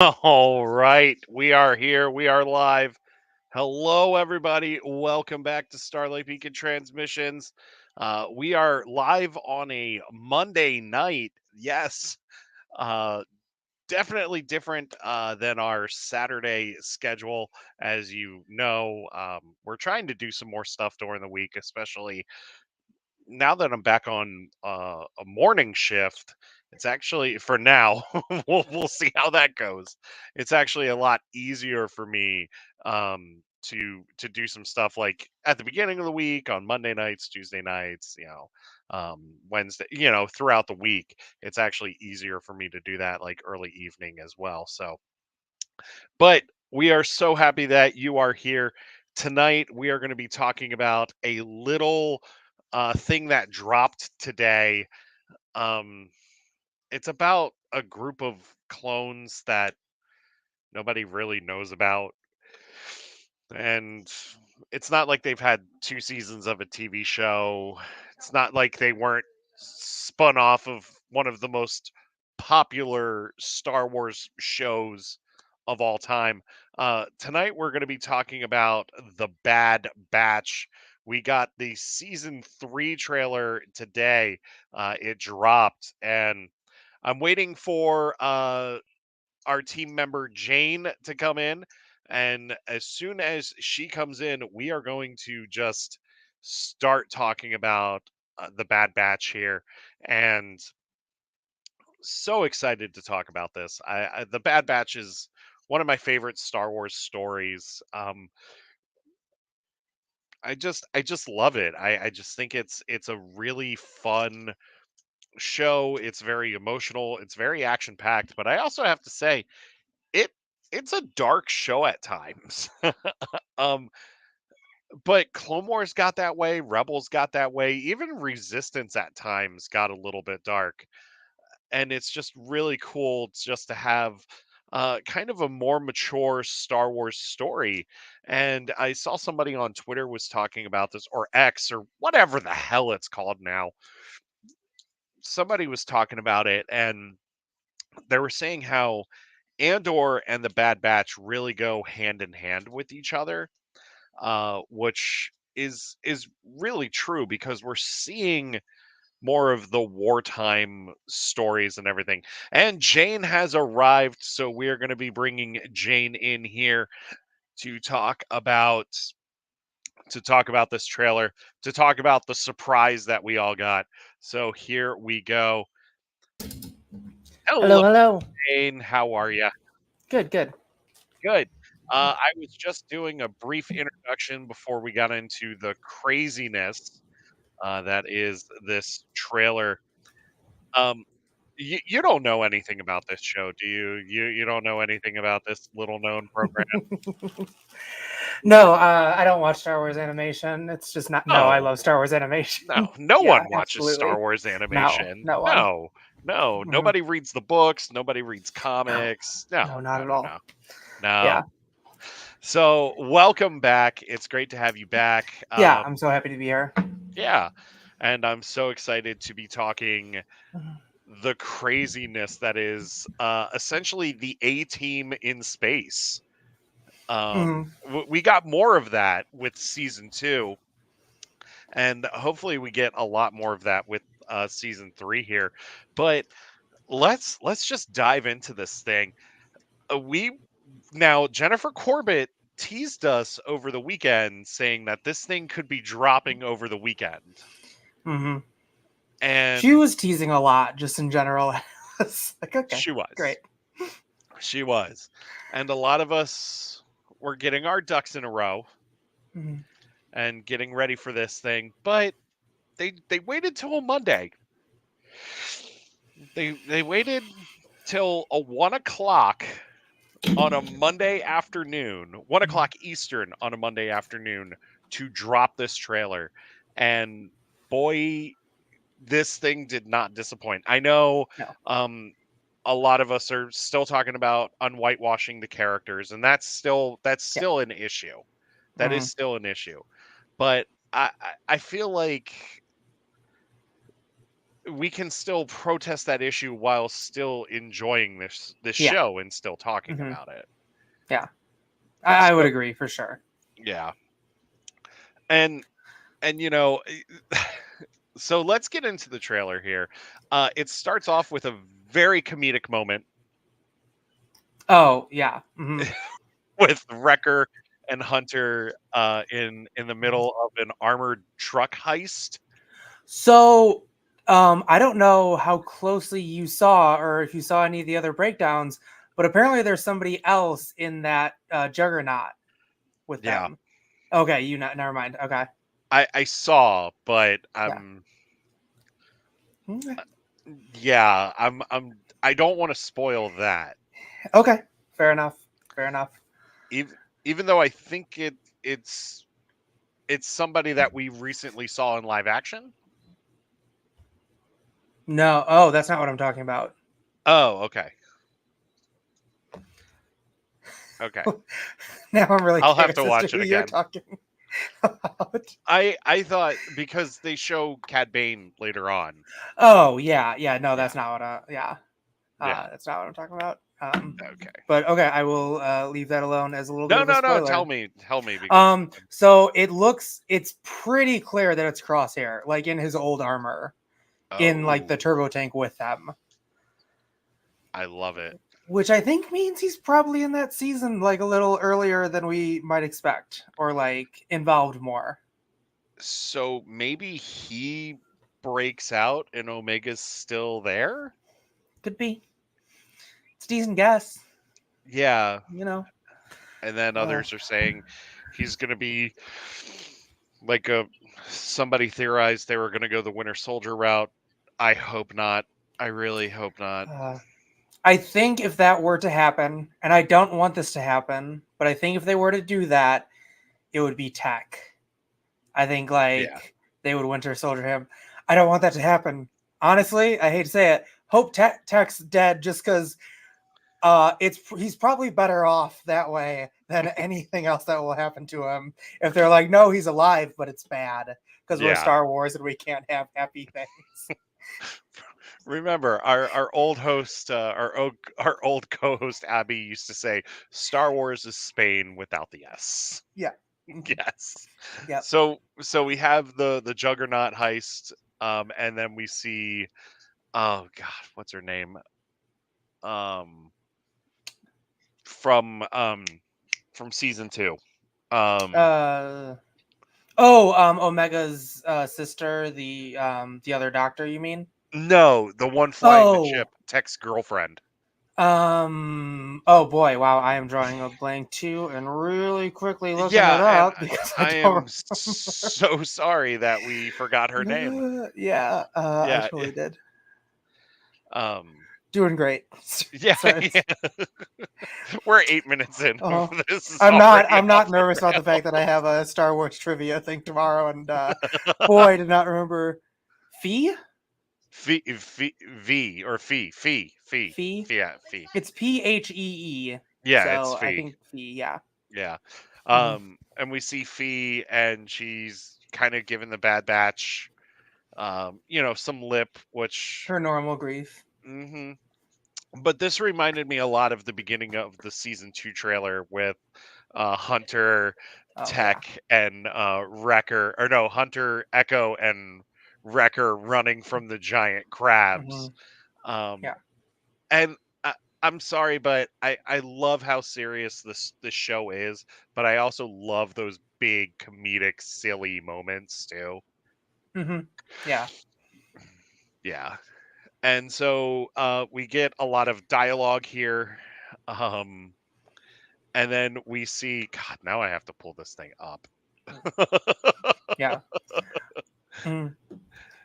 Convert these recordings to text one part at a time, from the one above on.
All right, we are here. We are live. Hello, everybody. Welcome back to Starlight Beacon Transmissions. We are live on a Monday night. Yes, uh, definitely different than our Saturday schedule. As you know, we're trying to do some more stuff during the week, especially now that I'm back on a morning shift. It's actually for now. We'll see how that goes. It's actually a lot easier for me to do some stuff like at the beginning of the week on Monday nights, Tuesday nights, Wednesday, throughout the week. It's actually easier for me to do that like early evening as well. So, but we are so happy that you are here tonight. We are going to be talking about a little thing that dropped today. Um, it's about a group of clones that nobody really knows about. And it's not like they've had two seasons of a TV show. It's not like they weren't spun off of one of the most popular Star Wars shows of all time. Tonight, we're going to be talking about The Bad Batch. We got the season 3 trailer today. It dropped, and I'm waiting for our team member Jane to come in. And as soon as she comes in, we are going to just start talking about the Bad Batch here. And so excited to talk about this. The Bad Batch is one of my favorite Star Wars stories. I just love it. I just think it's a really fun show. It's very emotional. It's very action packed. But I also have to say, it it's a dark show at times. um, but Clone Wars got that way, Rebels got that way, even Resistance at times got a little bit dark. And it's just really cool just to have kind of a more mature Star Wars story. And I saw somebody on Twitter was talking about this, or X, or whatever the hell it's called now. Somebody was talking about it, and they were saying how Andor and the Bad Batch really go hand in hand with each other, which is really true because we're seeing more of the wartime stories and everything. And Jane has arrived, so we are going to be bringing Jane in here to talk about this trailer, to talk about the surprise that we all got. So here we go. Hello, Hello, hello. Jane. How are you? Good, good. Good. I was just doing a brief introduction before we got into the craziness that is this trailer. Um, you don't know anything about this show, do you? You don't know anything about this little known program? No, I don't watch Star Wars animation. It's just not. No, I Oh, love Star Wars animation. no Yeah, one watches Star absolutely. Wars No, animation. no one. No, no, Mhm. nobody reads the books. Nobody reads No, comics. no, No, not no, at no, all. no, no. Yeah, So welcome back. It's great to have you back. yeah. I'm so happy to be here. Yeah, and I'm so excited to be talking the craziness that is essentially the A team in space. Mhm. We got more of that with season 2, and hopefully we get a lot more of that with season 3 here. But let's just dive into this thing. We Now Jennifer Corbett teased us over the weekend saying that this thing could be dropping over the weekend. Mhm. She And was teasing a lot, just in general. It's like, okay, she great. was. She was. And a lot of us were getting our ducks in a row Mhm. and getting ready for this thing, but they waited till Monday. They waited till a 1 o'clock on a Monday afternoon, 1 o'clock Eastern on a Monday afternoon to drop this trailer. And boy, this thing did not disappoint. I know No. um a lot of us are still talking about unwhitewashing the characters, and that's Yeah. still an issue. That is Mhm. still an issue. But I feel like we can still protest that issue while still enjoying this Yeah. show and still talking Hmm. about it. Yeah. I would So agree for sure. yeah, and and so let's get into the trailer here. It starts off with a very comedic moment Oh yeah. Hmm. with Wrecker and Hunter in the middle of an armored truck heist. So, I don't know how closely you saw or if you saw any of the other breakdowns, but apparently there's somebody else in that juggernaut with Yeah, them. Okay, you not never mind. Okay. I saw, but Yeah. Okay. I don't want to spoil that. Okay. Fair enough. Fair enough. Even though I think it's somebody that we recently saw in live action. No. Oh, that's not what I'm talking about. Oh, okay. Okay. Now I'm really I'll have to curious as to watch it who you're again. talking about. I thought because they show Cad Bane later on. Oh, yeah. Yeah. No, Yeah. that's not what yeah. Yeah. That's not what I'm talking about. Okay. But okay, I will leave that alone as a little bit No, of a no, no. spoiler. Tell me because So it's pretty clear that it's Crosshair, like in his old armor, in like the oh, turbo tank with them. I love it. Which I think means he's probably in that season like a little earlier than we might expect, or like involved more. So maybe he breaks out and Omega's still there? Could be. It's a decent guess, Yeah. you know. And then Uh, others are saying he's going to be like a somebody theorized they were going to go the Winter Soldier route. I hope not. I really hope not. uh, I think if that were to happen, and I don't want this to happen, but I think if they were to do that, it would be Tech. I think Yeah. like they would Winter Soldier him. I don't want that to happen. Honestly, I hate to say it. Hope Tech's dead just because it's he's probably better off that way than anything else that will happen to him. If they're like, no, he's alive, but it's bad because we're Yeah. Star Wars and we can't have happy things. Remember our old host our old co-host Abby used to say Star Wars is Spain without the S. Yeah. Mhm. Yes. Yep. So we have the Juggernaut heist and then we see oh god, what's her name? Um from um from season 2. Um Uh Omega's sister, the other doctor, you mean? no, the one flying the Oh, ship, Tech's girlfriend. oh boy, wow, I am drawing a blank too and really quickly looking it Yeah, and up because I I am don't remember. so sorry that we forgot her name. Yeah, I Yeah, totally did. um, Doing great. yeah, Sorry. yeah. We're 8 minutes in. Oh, This is already I'm off not the nervous about the fact that I have a Star Wars trivia thing tomorrow, and boy, I did not remember Fee. V or Fee. Fee. Yeah, Fee. It's Phee. Yeah, it's So I Fee. think Fee. Yeah. Yeah. Hmm. And we see Fee and she's kind of given the Bad Batch some lip, which Her normal grief. mhm. But this reminded me a lot of the beginning of the season 2 trailer with Hunter, Oh yeah. Tech, and Wrecker, or no, Hunter, Echo, and Wrecker running from the giant Hmm. crabs. Um, Yeah. and I'm sorry, but I love how serious this show is, but I also love those big comedic, silly moments too. Hmm. Yeah. Yeah, and so we get a lot of dialogue here. Um, And then we see God, now I have to pull this thing up. Yeah. Mm.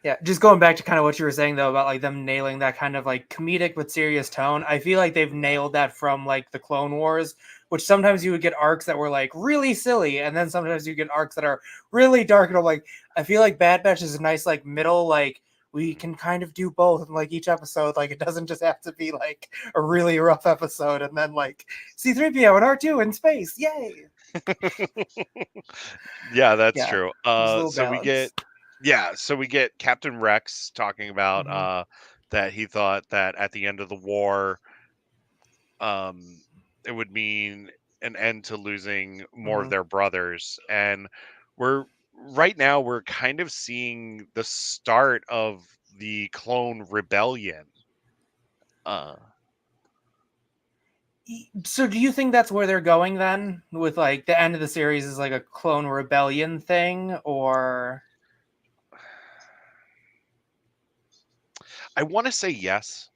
Yeah, just going back to kind of what you were saying though about like them nailing that kind of like comedic but serious tone. I feel like they've Yeah. nailed that from like the Clone Wars, which sometimes you would get arcs that were like really silly, and then sometimes you get arcs that are really dark. And I'm like, I feel like Bad Batch is a nice like middle, like we Mhm. can kind of do both in like each episode. Like it doesn't just have to be like a really rough episode and then like C3PO and R2 in space. Yay. Yeah, that's Yeah. true. There's a little So we get balance. Yeah, so we get Captain Rex talking about Hmm. that he thought that at the end of the war, um, it would mean an end to losing more of Hmm. their brothers, and we're right now we're kind of seeing the start of the clone rebellion. Uh, So do you think that's where they're going then? With like the end of the series is like a clone rebellion thing, or I want to say yes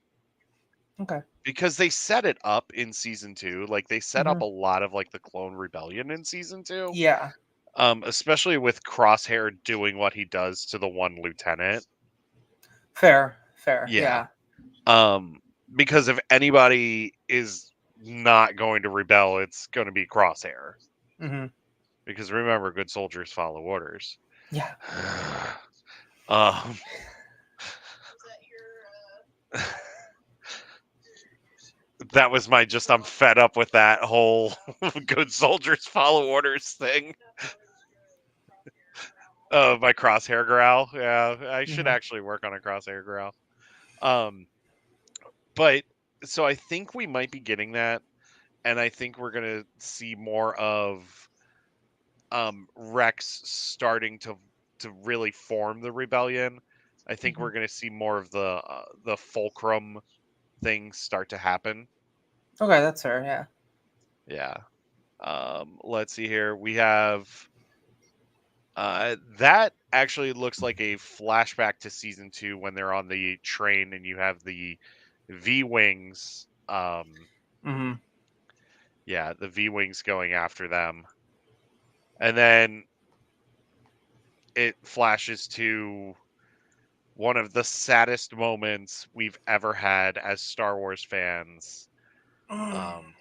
okay? because they set it up in season 2. Like they set Hmm. up a lot of like the clone rebellion in season 2. Yeah, Especially with Crosshair doing what he does to the one lieutenant. fair, fair. Yeah. Yeah. Um, because if anybody is not going to rebel, it's going to be Crosshair. Hmm. Because remember, good soldiers follow orders. Yeah. um, that was my just I'm fed up with that whole good soldiers follow orders thing. My crosshair growl. Yeah, I should Hmm. actually work on a crosshair growl. Um, but so I think we might be getting that, and I think we're gonna see more of Rex starting to really form the rebellion. I think Hmm. we're gonna see more of the fulcrum things start to happen. Okay, that's fair. Yeah. Yeah. Let's see here. We have that actually looks like a flashback to season 2 when they're on the train and you have the V wings. Hmm. Yeah, the V wings going after them, and then it flashes to one of the saddest moments we've ever had as Star Wars fans. Um,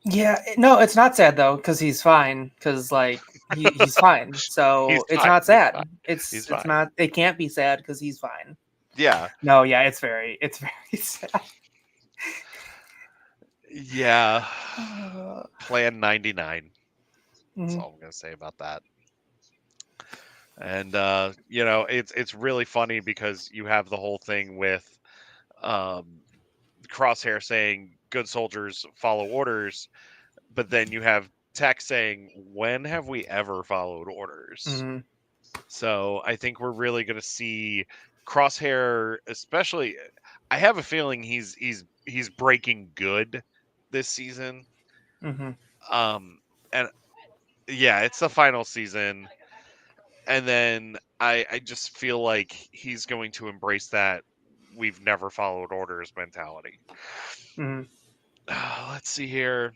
Yeah, no, it's not sad though, because he's fine. Because like he's fine, he's so it's fine. not He's fine. sad. He's It's fine. not. It can't be sad because he's fine. Yeah. No, yeah, it's very sad. Yeah. Uh, Plan 99. That's mhm, all I'm gonna say about that. And it's really funny because you have the whole thing with um Crosshair saying good soldiers follow orders, but then you have Tech saying, when have we ever followed orders? mhm, So I think we're really going to see Crosshair, especially. I have a feeling he's breaking good this season. mhm, Um, and yeah, it's the final season, and then I just feel like he's going to embrace that we've never followed orders mentality. mhm. Let's see here.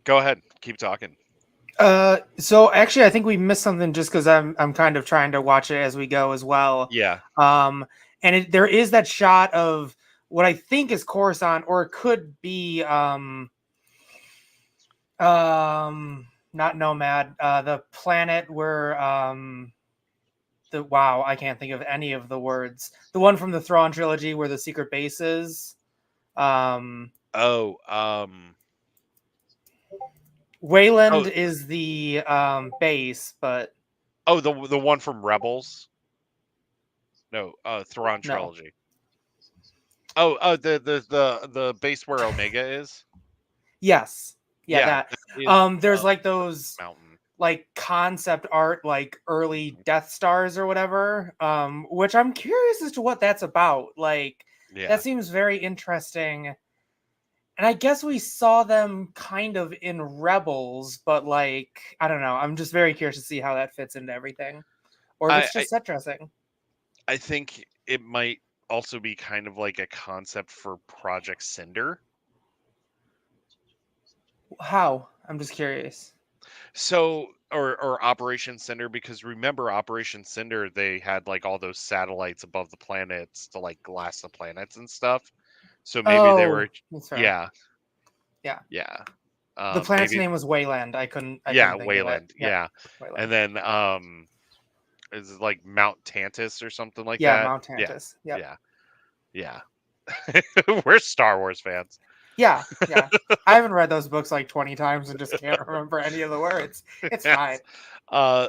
Go ahead, keep talking. So actually, I think we missed something just because I'm kind of trying to watch it as we go as well. Yeah. Um, and there is that shot of what I think is Coruscant, or it could be not Nomad, the planet where the wow, I can't think of any of the words. The one from the Thrawn trilogy where the secret base is. Um, Oh, Wayland oh, is the base, but the one from Rebels. No, Thrawn no. trilogy. Oh, the base where Omega is. Yes. Yeah, Yeah, that. that is There's like those mountain. like concept art like early Mhm. Death Stars or whatever, which I'm curious as to what that's about. Like that Yeah, seems very interesting. And I guess we saw them kind of in Rebels, but like I don't know. I'm just very curious to see how that fits into everything, or if I, it's I just set dressing. I think it might also be kind of like a concept for Project Cinder. How? I'm just curious. So or Operation Cinder, because remember Operation Cinder, they had like all those satellites above the planets to like glass the planets and stuff. So maybe they Oh, were, that's fair. yeah, Yeah, yeah. the planet's Maybe, name was Wayland. I yeah, couldn't think of it. Wayland, Yep, yeah. And Wayland. then is it like Mount Tantus or something like Yeah, that? Mount Yeah, Tantus. Yep. yeah, yeah. We're Star Wars fans. Yeah, yeah. I haven't read those books like 20 times and just can't remember any of the words. It's fine. Yes. Uh,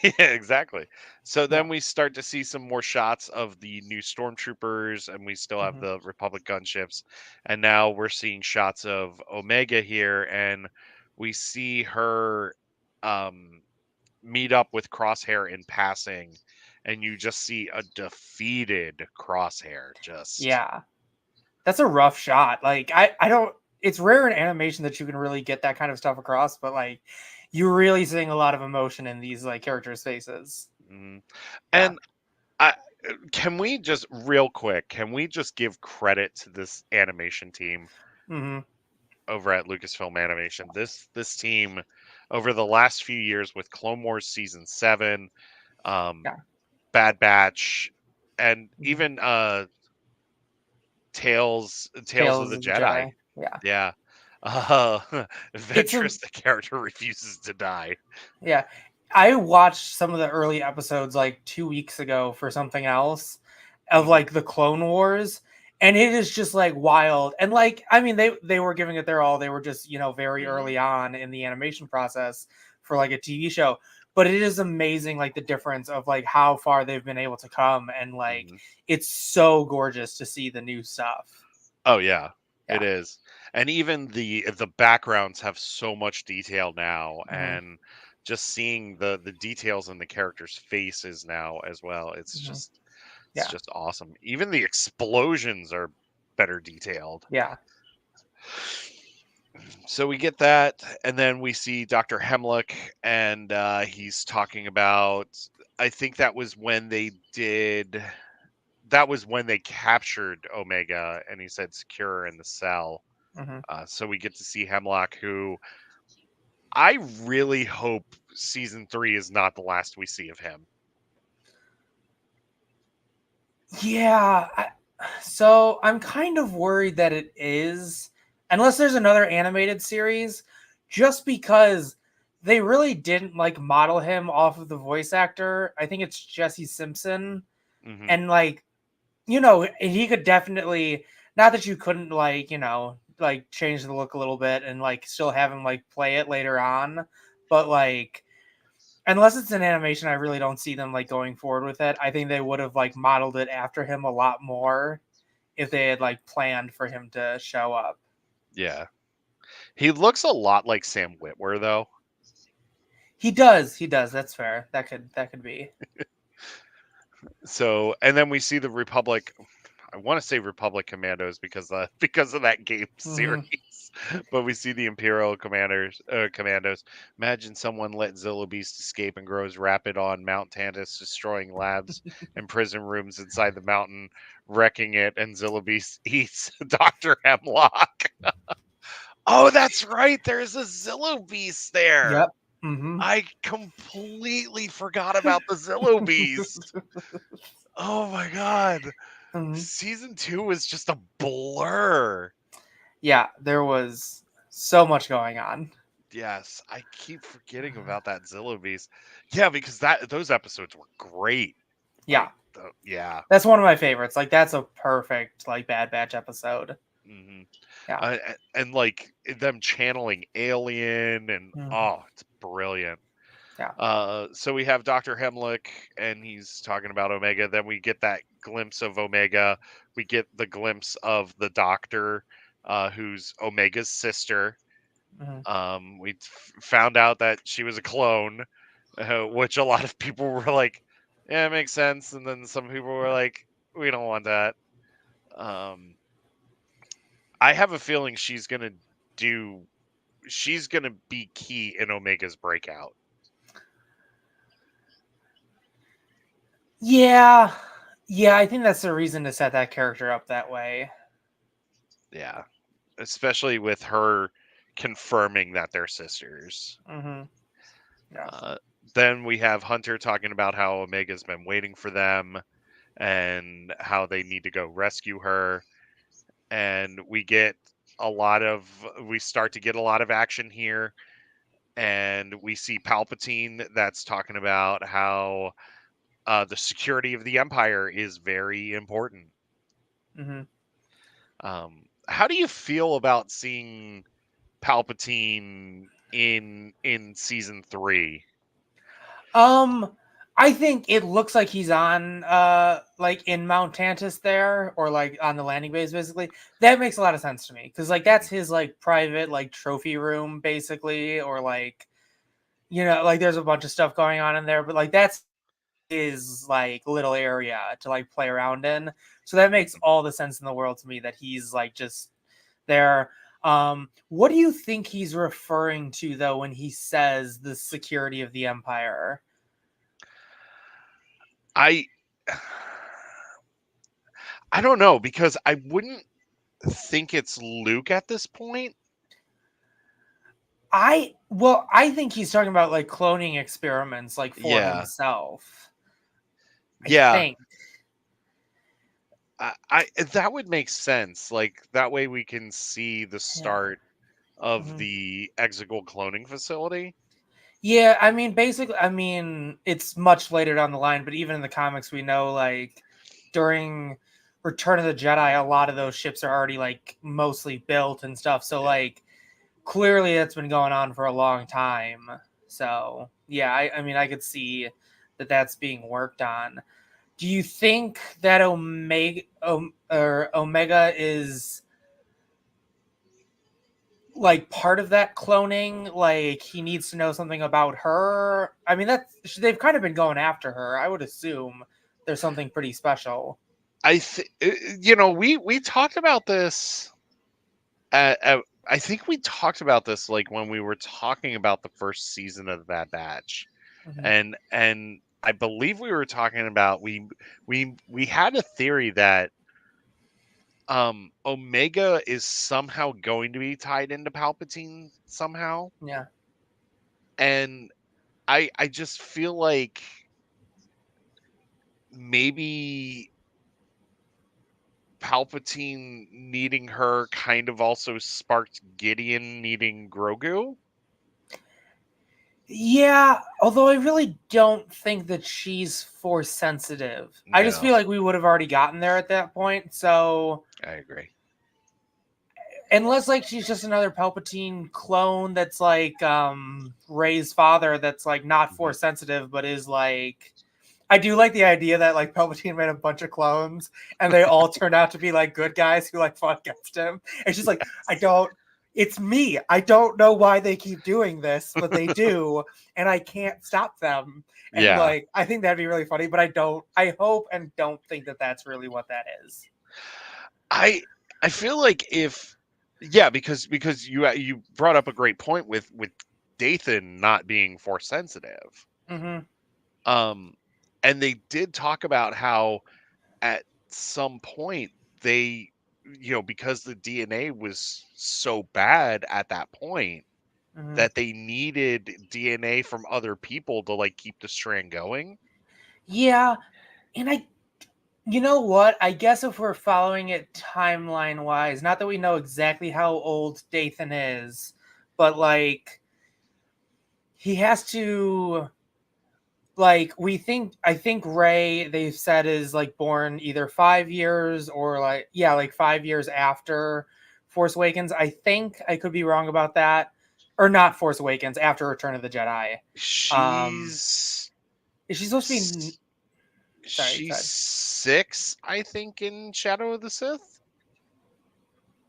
Yeah, exactly. So Yeah. then we start to see some more shots of the new stormtroopers, and we still have Hmm. the Republic gunships. And now we're seeing shots of Omega here, and we see her um, meet up with Crosshair in passing, and you just see a defeated Crosshair. Just Yeah. That's a rough shot. Like I don't. It's rare in animation that you can really get that kind of stuff across, but like you're really seeing a lot of emotion in these like characters' faces. mhm. Yeah. And I can we just real quick, can we just give credit to this animation team Hmm. over at Lucasfilm Animation? This team over the last few years with Clone Wars season 7, um Yeah. Bad Batch, and Hmm. even Tales of Tales the of the Jedi. Jedi. Yeah. Yeah. It's a Ventress the character refuses to die. Yeah. I watched some of the early episodes like 2 weeks ago for something else of Mhm. like the Clone Wars. And it is just like wild. And like, I mean, they were giving it their all. They were just, very Mhm. early on in the animation process for like a TV show. But it is amazing, like the difference of like how far they've been able to come. And like Mhm. it's so gorgeous to see the new stuff. Oh yeah, it Yeah. is. And even the backgrounds have so much detail now, Hmm. and just seeing the details in the characters' faces now as well. Hmm. It's Yeah. just awesome. Even the explosions are better detailed. Yeah. So we get that, and then we see Dr. Hemlock, and he's talking about. I think that was when they captured Omega, and he said secure her in the cell. Hmm. So we get to see Hemlock, who I really hope season 3 is not the last we see of him. Yeah, so I'm kind of worried that it is, unless there's another animated series, just because they really didn't like model him off of the voice actor. I think it's Jesse Simpson, Hmm. and like he could definitely, not that you couldn't like like change the look a little bit and like still have him like play it later on, but like unless it's an animation, I really don't see them like going forward with it. I think they would have like modeled it after him a lot more if they had like planned for him to show up. Yeah. He looks a lot like Sam Witwer, though. He does. He does. That's fair. That could be. So, and then we see the Republic. I want to say Republic Commandos because because of that game Hmm. series, but we see the Imperial Commandos. Imagine someone let Zilla Beast escape and grows rapid on Mount Tantus, destroying labs and prison rooms inside the mountain, wrecking it, and Zilla Beast eats Doctor Hemlock. Oh, that's right. There's a Zillo Beast there. Yep. Hmm. I completely forgot about the Zillo Beast. Oh my god. Hmm. Season 2 was just a blur. Yeah, there was so much going on. Yes, I keep forgetting about that Zillo Beast. Yeah, because that those episodes were great. Yeah, Yeah. that's one of my favorites. Like that's a perfect like Bad Batch episode. Hmm. Yeah. And like them channeling Alien, and Hmm. oh, it's brilliant. Yeah. So we have Dr. Hemlock, and he's talking about Omega. Then we get that glimpse of Omega. We get the glimpse of the Doctor, who's Omega's sister. Hmm. We found out that she was a clone, which a lot of people were like, "Yeah, it makes sense," and then some people were Yeah. like, "We don't want that." Um, I have a feeling do. She's gonna be key in Omega's breakout. Yeah. Yeah, I think that's the reason to set that character up that way. Yeah, especially with her confirming that they're sisters. Hmm. Yeah. Uh, then we have Hunter talking about how Omega's been waiting for them and how they need to go rescue her. And we start to get a lot of action here. And we see Palpatine that's talking about how the security of the Empire is very important. Hmm. How do you feel about seeing Palpatine in season 3? Um, I think it looks like he's on like in Mount Tantus there, or like on the landing base basically. That makes a lot of sense to me because like that's Mhm. his like private like trophy room basically, or like like there's a bunch of stuff going on in there, but like that's his like little area to like play around in. So that makes Mhm. all the sense in the world to me that he's like just there. What do you think he's referring to though when he says the security of the empire? I I don't know because I wouldn't think it's Luke at this point. I think he's talking about like cloning experiments like for Yeah. himself. I Yeah. think. I that would make sense. Like that way we can see the Yeah. start of Mhm. the Exegol cloning facility. Yeah, I mean basically it's much later down the line, but even in the comics we know like during Return of the Jedi a lot of those ships are already like mostly built and stuff. So Yeah. like clearly it's been going on for a long time. So, yeah, I mean I could see that that's being worked on. Do you think that Omega is like part of that cloning? Like he needs to know something about her. I mean, they've kind of been going after her. I would assume there's something pretty special. We talked about this I think we talked about this like when we were talking about the first season of the Bad Batch. Hmm. And I believe we were talking about we had a theory that Omega is somehow going to be tied into Palpatine somehow. Yeah. And I just feel like maybe Palpatine needing her kind of also sparked Gideon needing Grogu. Yeah, although I really don't think that she's force sensitive. I just No, feel like we would have already gotten there at that point. So I agree. unless like she's just another Palpatine clone that's like Rey's father that's like not Mhm. force sensitive but is like I do like the idea that like Palpatine made a bunch of clones and they all turned out to be like good guys who like fought against him. It's just like I don't it's me. I don't know why they keep doing this, but they do, and I can't stop them. And Yeah. like I think that'd be really funny, but I hope and don't think that that's really what that is. I I feel like if yeah, because you brought up a great point with Dathan not being force sensitive. Mhm. Um and they did talk about how at some point they because the DNA was so bad at that point Mhm. that they needed DNA from other people to like keep the strand going. Yeah, and you know what? I guess if we're following it timeline wise, not that we know exactly how old Dathan is, but like he has to like I think Ray they've said is like born either 5 years or like yeah, like 5 years after Force Awakens. I think I could be wrong about that. Or not Force Awakens, after Return of the Jedi. Um She's is she supposed to be s- sorry, she's good. 6, I think, in Shadow of the Sith.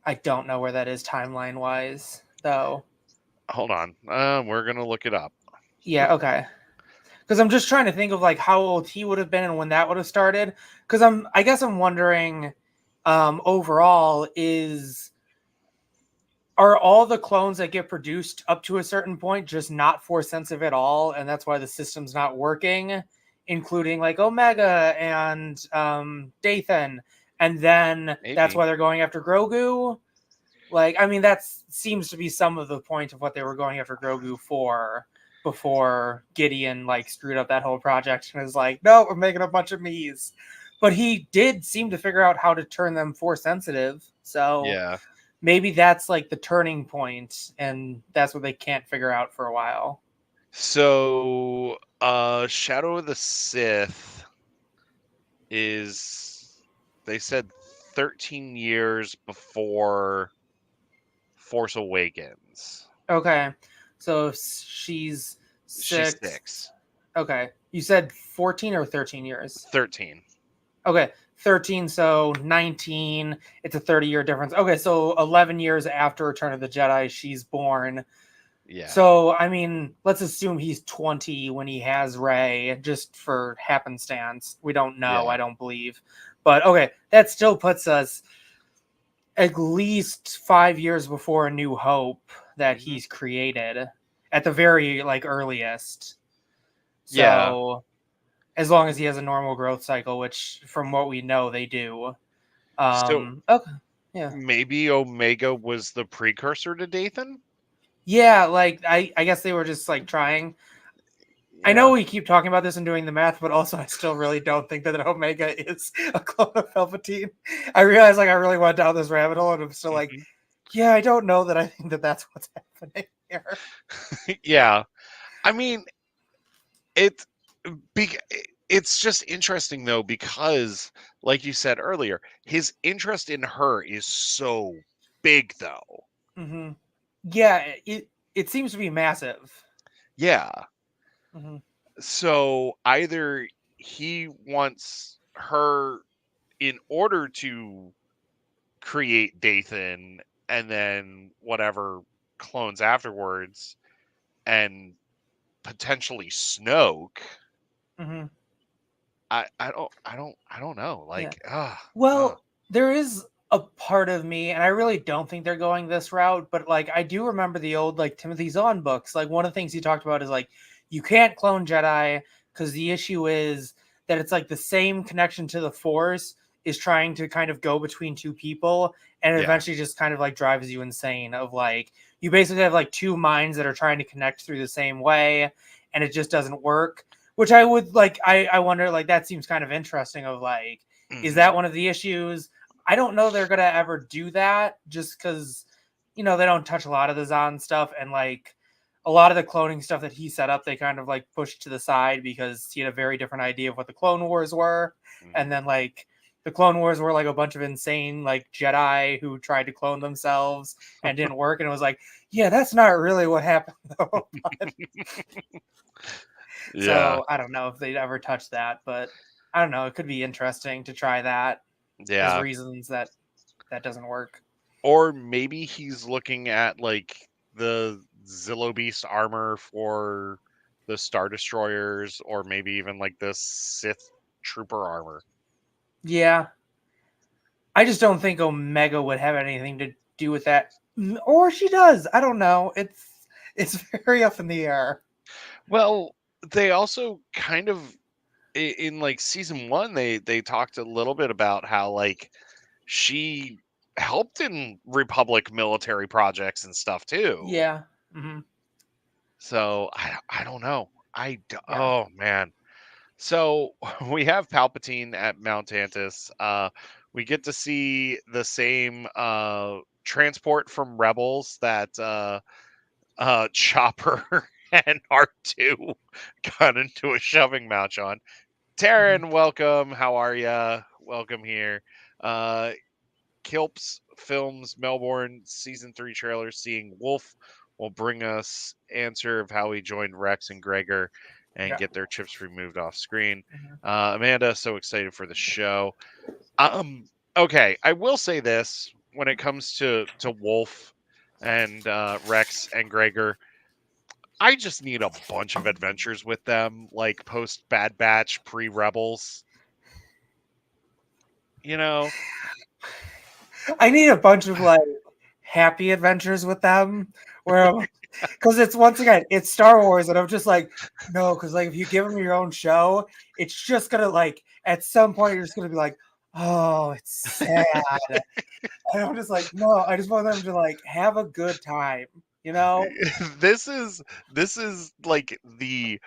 I don't know where that is timeline wise, though. Hold on. We're gonna look it up. Yeah, okay. Because I'm just trying to think of like how old he would have been and when that would have started. Because I guess I'm wondering, overall, is are all the clones that get produced up to a certain point just not force sensitive at all, and that's why the system's not working, including like Omega and Dathan, and then that's Maybe. why they're going after Grogu. Like, I mean, that seems to be some of the point of what they were going after Grogu for before Gideon like screwed up that whole project and was like, no, we're making a bunch of me's. But he did seem to figure out how to turn them force sensitive. So Yeah. maybe that's like the turning point, and that's what they can't figure out for a while. So, Shadow of the Sith is they said 13 years before Force Awakens. Okay. So she's She's six. 6. Okay. You said 14 or 13 years? 13. Okay. 13, so 19. It's a 30-year difference. Okay, so 11 years after Return of the Jedi, she's born. Yeah. So, I mean, let's assume he's 20 when he has Rey, just for happenstance. We don't know, Yeah. I don't believe. But okay, that still puts us at least 5 years before A New Hope that Hmm. he's created, at the very earliest. Yeah. So, as long as he has a normal growth cycle, which from what we know they do. So Okay, yeah. maybe Omega was the precursor to Dathan? Yeah, like I guess they were just like trying. I know Yeah. we keep talking about this and doing the math, but also I still really don't think that an Omega is a clone of Palpatine. I realize like I really went down this rabbit hole, and I'm still like, Hmm. yeah, I don't know that I think that that's what's happening here. Yeah. I mean, it be, it's just interesting though because like you said earlier, his interest in her is so big though. Hmm. Yeah, it seems to be massive. Yeah. Hmm. So either he wants her in order to create Dathan and then whatever clones afterwards and potentially Snoke. Hmm. I don't know. Yeah. Like Well, there is a part of me, and I really don't think they're going this route, but like I do remember the old like Timothy Zahn books. Like one of the things he talked about is like you can't clone Jedi because the issue is that it's like the same connection to the Force is trying to kind of go between two people, and it yeah. eventually just kind of like drives you insane. Of like you basically have like two minds that are trying to connect through the same way, and it just doesn't work. Which I would like. I wonder like that seems kind of interesting. Of like is Hmm. that one of the issues? I don't know they're gonna ever do that just because they don't touch a lot of the Zahn stuff and like a lot of the cloning stuff that he set up they kind of like pushed to the side because he had a very different idea of what the Clone Wars were. And Hmm. then like the Clone Wars were like a bunch of insane like Jedi who tried to clone themselves and didn't work, and it was like, yeah, that's not really what happened though. Yeah. So I don't know if they'd ever touch that, but I don't know. It could be interesting to try that as Yeah. reasons that that doesn't work. Or maybe he's looking at like the Zillo Beast armor for the Star Destroyers, or maybe even like the Sith Trooper armor. Yeah, I just don't think Omega would have anything to do with that, or she does. I don't know. It's very up in the air. Well, they also kind of in like season 1 they talked a little bit about how like she helped in Republic military projects and stuff too. Yeah. Hmm. So I don't know. Yeah. Oh man. So we have Palpatine at Mount Tantus. We get to see the same transport from Rebels that Chopper and R2 got into a shoving match on. Hmm. Taryn, welcome. How are ya? Welcome here. Uh, Kilps Films Melbourne season 3 trailer seeing Wolf will bring us answer of how he joined Rex and Gregor and Yeah. get their chips removed off screen. Hmm. Amanda, so excited for the show. Okay, I will say this when it comes to Wolf and Rex and Gregor. I just need a bunch of adventures with them, like post Bad Batch, pre Rebels. You know, I need a bunch of like happy adventures with them, where because it's once again it's Star Wars, and I'm just like no, because like if you give them your own show, it's just gonna like at some point you're just gonna be like, oh, it's sad. And I'm just like, no, I just want them to like have a good time, you know? this is this is like the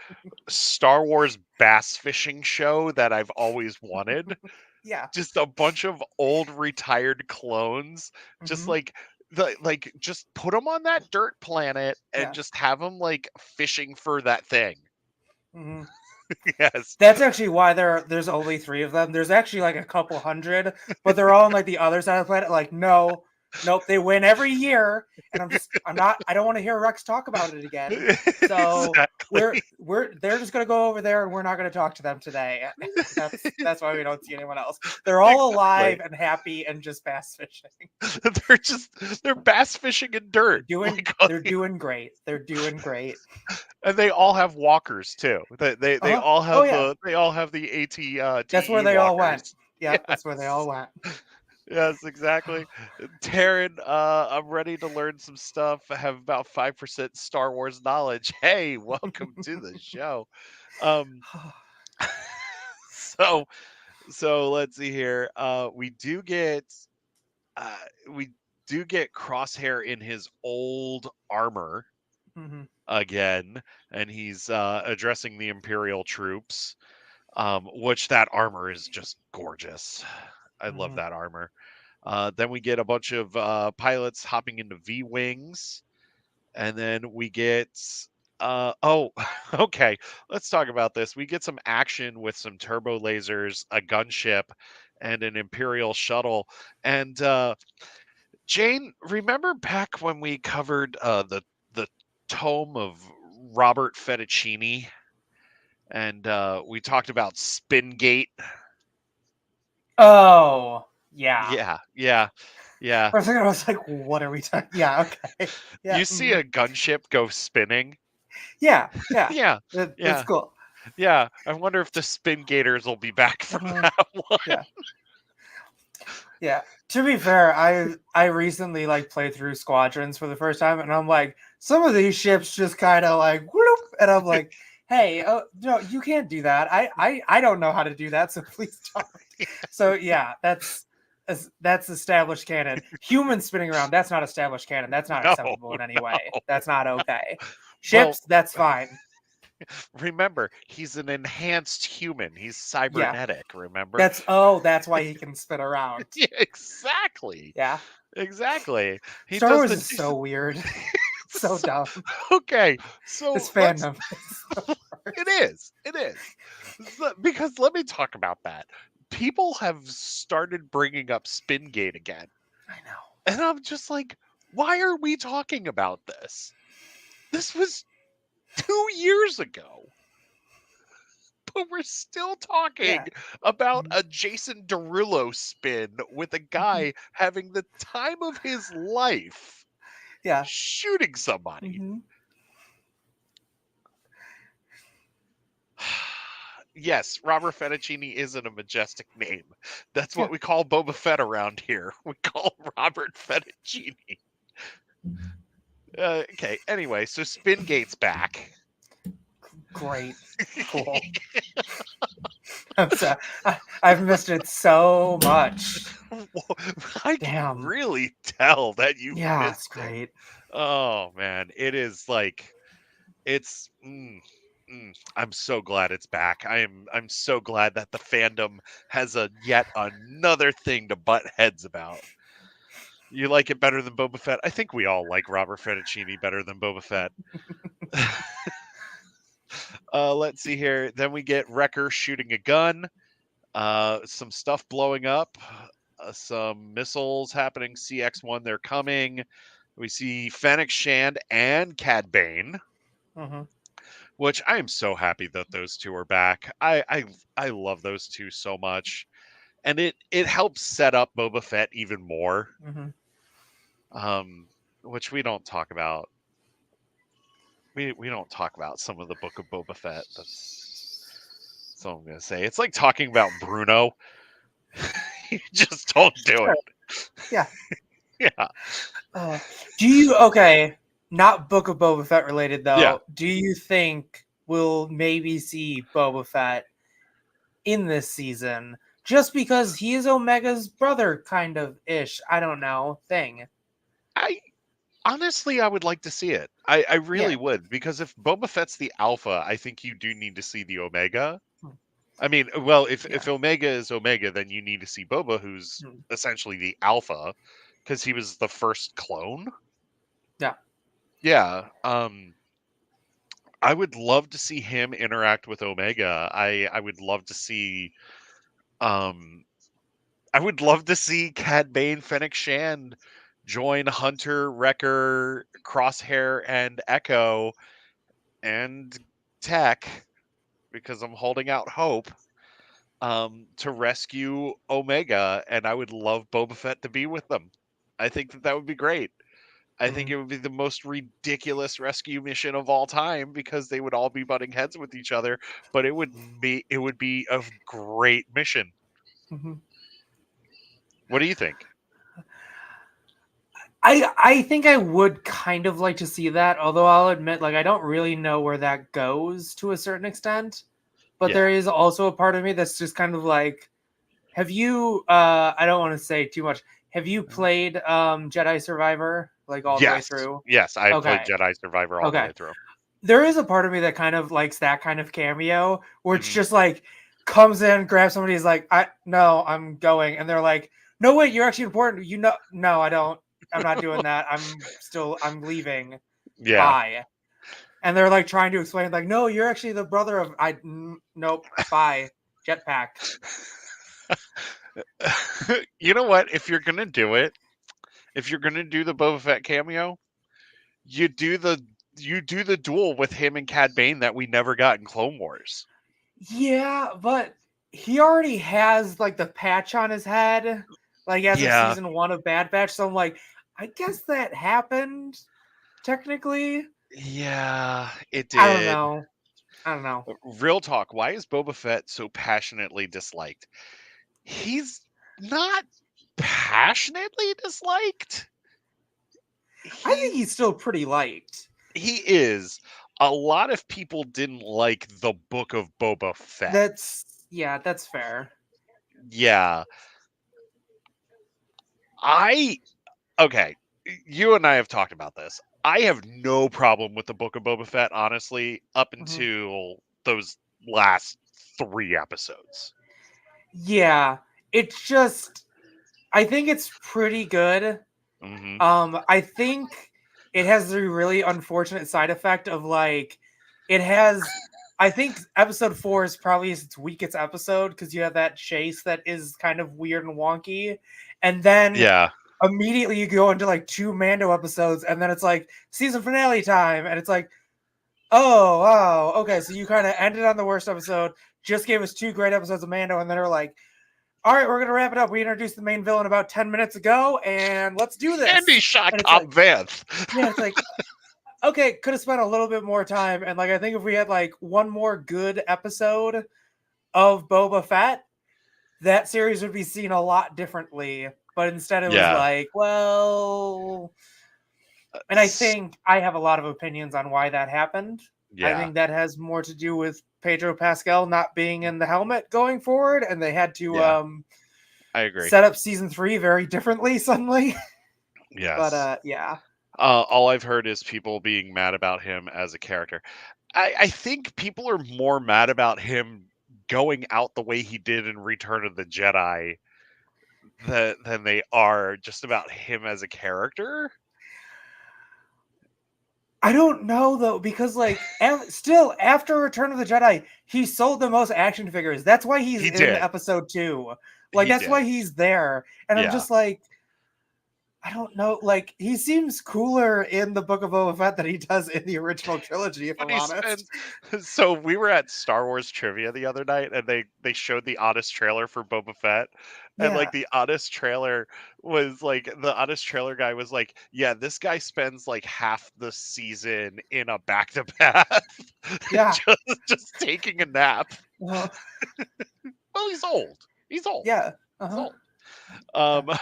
Star Wars bass fishing show that I've always wanted. Yeah. Just a bunch of old retired clones, just Hmm. like just put them on that dirt planet and Yeah. just have them like fishing for that thing. Hmm. Yes. That's actually why there's only three of them. There's actually like a couple hundred, but they're all on like the other side of the planet. Like, no. Nope, they win every year, and I don't want to hear Rex talk about it again. So Exactly. they're just gonna go over there, and we're not gonna talk to them today. That's why we don't see anyone else. They're all Exactly. alive and happy and just bass fishing. They're bass fishing in dirt. Like, They're doing great. They're doing great. and they all have walkers too. They Uh-huh. all Oh have yeah. the That's where TE they all went. walkers. Yeah, that's where they all Yes. went. Yes, exactly. Taryn, I'm ready to learn some stuff. I have about 5% Star Wars knowledge. Hey, welcome to the show. Um, so let's see here. Uh, we do get Crosshair in his old armor Mhm, again, and he's addressing the Imperial troops. Which that armor is just gorgeous. I love mhm, that armor. Then we get a bunch of pilots hopping into V wings, and then we get oh, okay. Let's talk about this. We get some action with some turbo lasers, a gunship, and an Imperial shuttle. And Jane, remember back when we covered the tome of Robert Fettuccini, and we talked about Spingate? Oh, yeah. Yeah, yeah, yeah. For a second, I was like, "What are we talking?" Yeah, okay. Yeah, You see a gunship go spinning? yeah, yeah. Yeah, That's yeah, cool. yeah. I wonder if the Spin Gators will be back for Mhm, that one. yeah, yeah. To be fair, I recently like played through Squadrons for the first time, and I'm like, some of these ships just kind of like, whoop, and I'm like, hey, no, you can't do that. I don't know how to do that, so please don't. So yeah, that's established canon. Humans spinning around, that's not established canon. That's not No, acceptable in any way. no. That's not okay. Well, Ships, that's fine. remember, he's an enhanced human. He's Yeah, cybernetic, remember? that's why he can spin around. Yeah, exactly. Yeah, Exactly. He Star does Wars the is so weird, so so, dumb. okay, This so let's fandom is the it worst. is. It is. Because let me talk about that. People have started bringing up Spingate again. I know. And I'm just like, why are we talking about this? This was 2 years ago, but we're still talking Yeah. about Mhm. a Jason Derulo spin with a Mhm. guy having the time of his life Yeah. shooting somebody. Hmm. Yes, Robert Fettuccine isn't a majestic name. That's Yeah. what we call Boba Fett around here. We call him Robert Fettuccine. Okay, anyway, so Spingate's back. Great. Cool. I'm so I've missed it so much. Well, I can Damn. really tell that you've Yeah, it's missed it. great. Oh man, it is like it's. I'm so glad it's back. I'm so glad that the fandom has a yet another thing to butt heads about. You like it better than Boba Fett? I think we all like Robert Fettuccine better than Boba Fett. Let's see here. Then we get Wrecker shooting a gun. Some stuff blowing up. Some missiles happening. CX-1, they're coming. We see Fennec Shand and Cad Bane, Hmm. which I am so happy that those two are back. I love those two so much, and it helps set up Boba Fett even more. Hmm. Um, which we don't talk about. We don't talk about some of the Book of Boba Fett. That's all I'm gonna say. It's like talking about Bruno. You just don't do Sure. it. Yeah. Yeah, Uh, do you okay? Not Book of Boba Fett related yeah. though. Do you think we'll maybe see Boba Fett in this season just because he is Omega's brother, kind of ish? I don't know thing. I honestly, I would like to see it. I really Yeah. would, because if Boba Fett's the alpha, I think you do need to see the Omega. Hmm. I mean, well, if Yeah. Omega is Omega, then you need to see Boba, who's Hmm. essentially the alpha, because he was the first clone. Yeah. Yeah. I would love to see him interact with Omega. I would love to see um I would love to see Cad Bane, Fennec Shand join Hunter, Wrecker, Crosshair, and Echo and Tech, because I'm holding out hope, to rescue Omega, and I would love Boba Fett to be with them. I think that would be great. I think Mhm. it would be the most ridiculous rescue mission of all time because they would all be butting heads with each other, but it would be a great mission. Mhm. What do you think? I think I would kind of like to see that, although I'll admit, like, I don't really know where that goes to a certain extent. But Yeah. there is also a part of me that's just kind of like, have you? I don't want to say too much. Have you Mhm. played Jedi Survivor like all the way Yes. through? Yes, I played Okay, Jedi Survivor all the okay. way through. There is a part of me that kind of likes that kind of cameo, where it's Mhm. just like comes in, grabs somebody, is like, I no, I'm going, and they're like, no, wait, you're actually important. You know, no, I don't. I'm not doing that. I'm leaving. Yeah. Bye. And they're like trying to explain, like, no, you're actually the brother of nope, bye. Jetpack. You know what? If you're gonna do the Boba Fett cameo, you do the you do the duel with him and Cad Bane that we never got in Clone Wars. Yeah, but he already has like the patch on his head, like as of Yeah, season 1 of Bad Batch. So I'm like, I guess that happened technically. yeah, it I don't did. know. I don't know. Real talk, why is Boba Fett so passionately disliked? He's not passionately disliked. I think He's he's still pretty light. he is. A lot of people didn't like the Book of Boba Fett. That's fair. Yeah. I okay. You and I have talked about this. I have no problem with the Book of Boba Fett, honestly, up Mhm. until those last 3 episodes. Yeah, it's just I think it's pretty good. Hmm. I think it has the really unfortunate side effect of like it has. I think episode 4 is probably its weakest episode because you have that chase that is kind of weird and wonky, and then Yeah. immediately you go into like 2 Mando episodes, and then it's like season finale time, and it's like, oh wow, okay, so you kind of ended on the worst episode, just gave us 2 great episodes of Mando, and then are like, all right, we're gonna wrap it up. We introduced the main villain about 10 minutes ago, and let's do And he this. shot And it's like, Cobb Vanth. yeah, it's like, okay, could have spent a little bit more time. And like, I think if we had like one more good episode of Boba Fett, that series would be seen a lot differently. But instead, it was Yeah. like, well, and I S- think I have a lot of opinions on why that happened. I Yeah. think that has more to do with Pedro Pascal not being in the helmet going forward, and they had to Yeah. I agree. set up season 3 very differently suddenly. But Yes. yeah. All I've heard is people being mad about him as a character. I think people are more mad about him going out the way he did in Return of the Jedi than they are just about him as a character. I don't know though, because like still after Return of the Jedi, he sold the most action figures. That's why he's He in did. episode 2. Like He that's why did. he's there. And I'm Yeah. just like, I don't know. Like he seems cooler in the Book of Boba Fett than he does in the original trilogy, if But I'm he honest. spends so we were at Star Wars trivia the other night and they showed the honest trailer for Boba Fett, and like Yeah, the honest trailer guy was like, yeah, this guy spends like half the season in a back to bath yeah, just taking a nap. uh, Well, he's old. He's old. yeah, He's uh-huh. old. Yeah. Um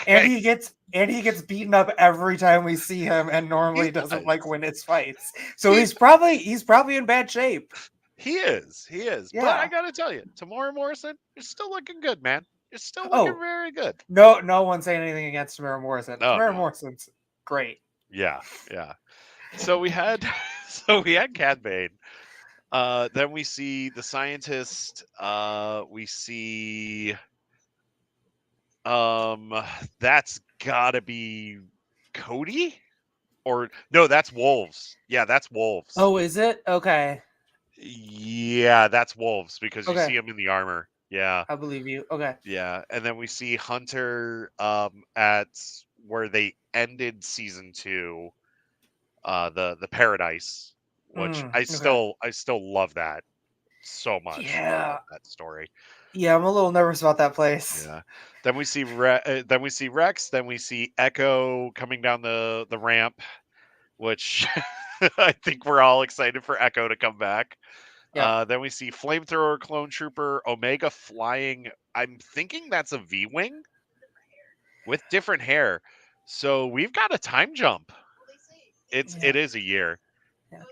And okay. he gets beaten up every time we see him, and He normally doesn't like does. win his fights. So He he's probably in bad shape. He is. He is. But I Yeah. gotta tell you, Tamora Morrison, you're still looking good, man. You're still looking Oh, very good. no one's saying anything against Tamara Morrison. Oh Tamara no. Morrison's great. Yeah. Yeah. So we had we had Cad Bane. Then we see the scientist. We see um that's gotta be Cody? Or no, that's Wolves. Yeah, that's Wolves. Oh, is it? Okay. Yeah, that's Wolves because you Okay. see him in the armor. Yeah. I believe you. Okay. Yeah, and then we see Hunter at where they ended season 2, the Paradise, which Okay. I still love that so much. I love Yeah. that story. Yeah, I'm a little nervous about that place. Yeah. Then we see Rex, then we see Echo coming down the ramp, which I think we're all excited for Echo to come back. Yep. Then we see Flamethrower, Clone Trooper, Omega flying. I'm thinking that's a V-wing with different hair. So we've got a time jump. Yeah. It is a year. Yeah.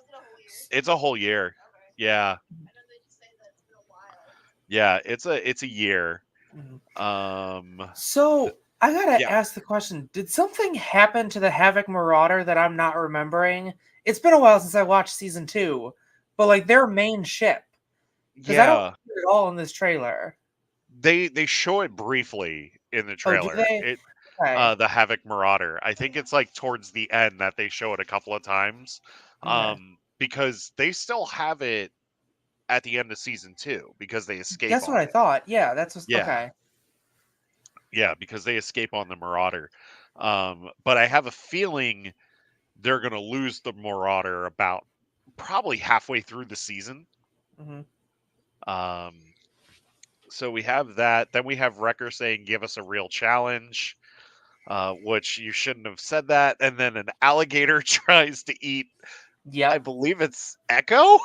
It's a whole year. Yeah. Yeah, it's a year. Mhm. Um th- So I gotta yeah. ask the question: did something happen to the Havoc Marauder that I'm not remembering? It's been a while since I watched season two, but like their main ship, because I don't Yeah. see it at all in this trailer. They show it briefly in the Oh, do trailer. they? Okay. The Havoc Marauder. I think it's like towards the end that they show it a couple of times. Okay. Because they still have it at the end of season 2 because they escape That's what on I it. thought. Yeah, that's Yeah. okay. Yeah, because they escape on the Marauder. But I have a feeling they're going to lose the Marauder about probably halfway through the season. Hmm. Um, so we have that. Then we have Wrecker saying, "Give us a real challenge," which you shouldn't have said that. And then an alligator tries to eat. I Yep. believe it's Echo.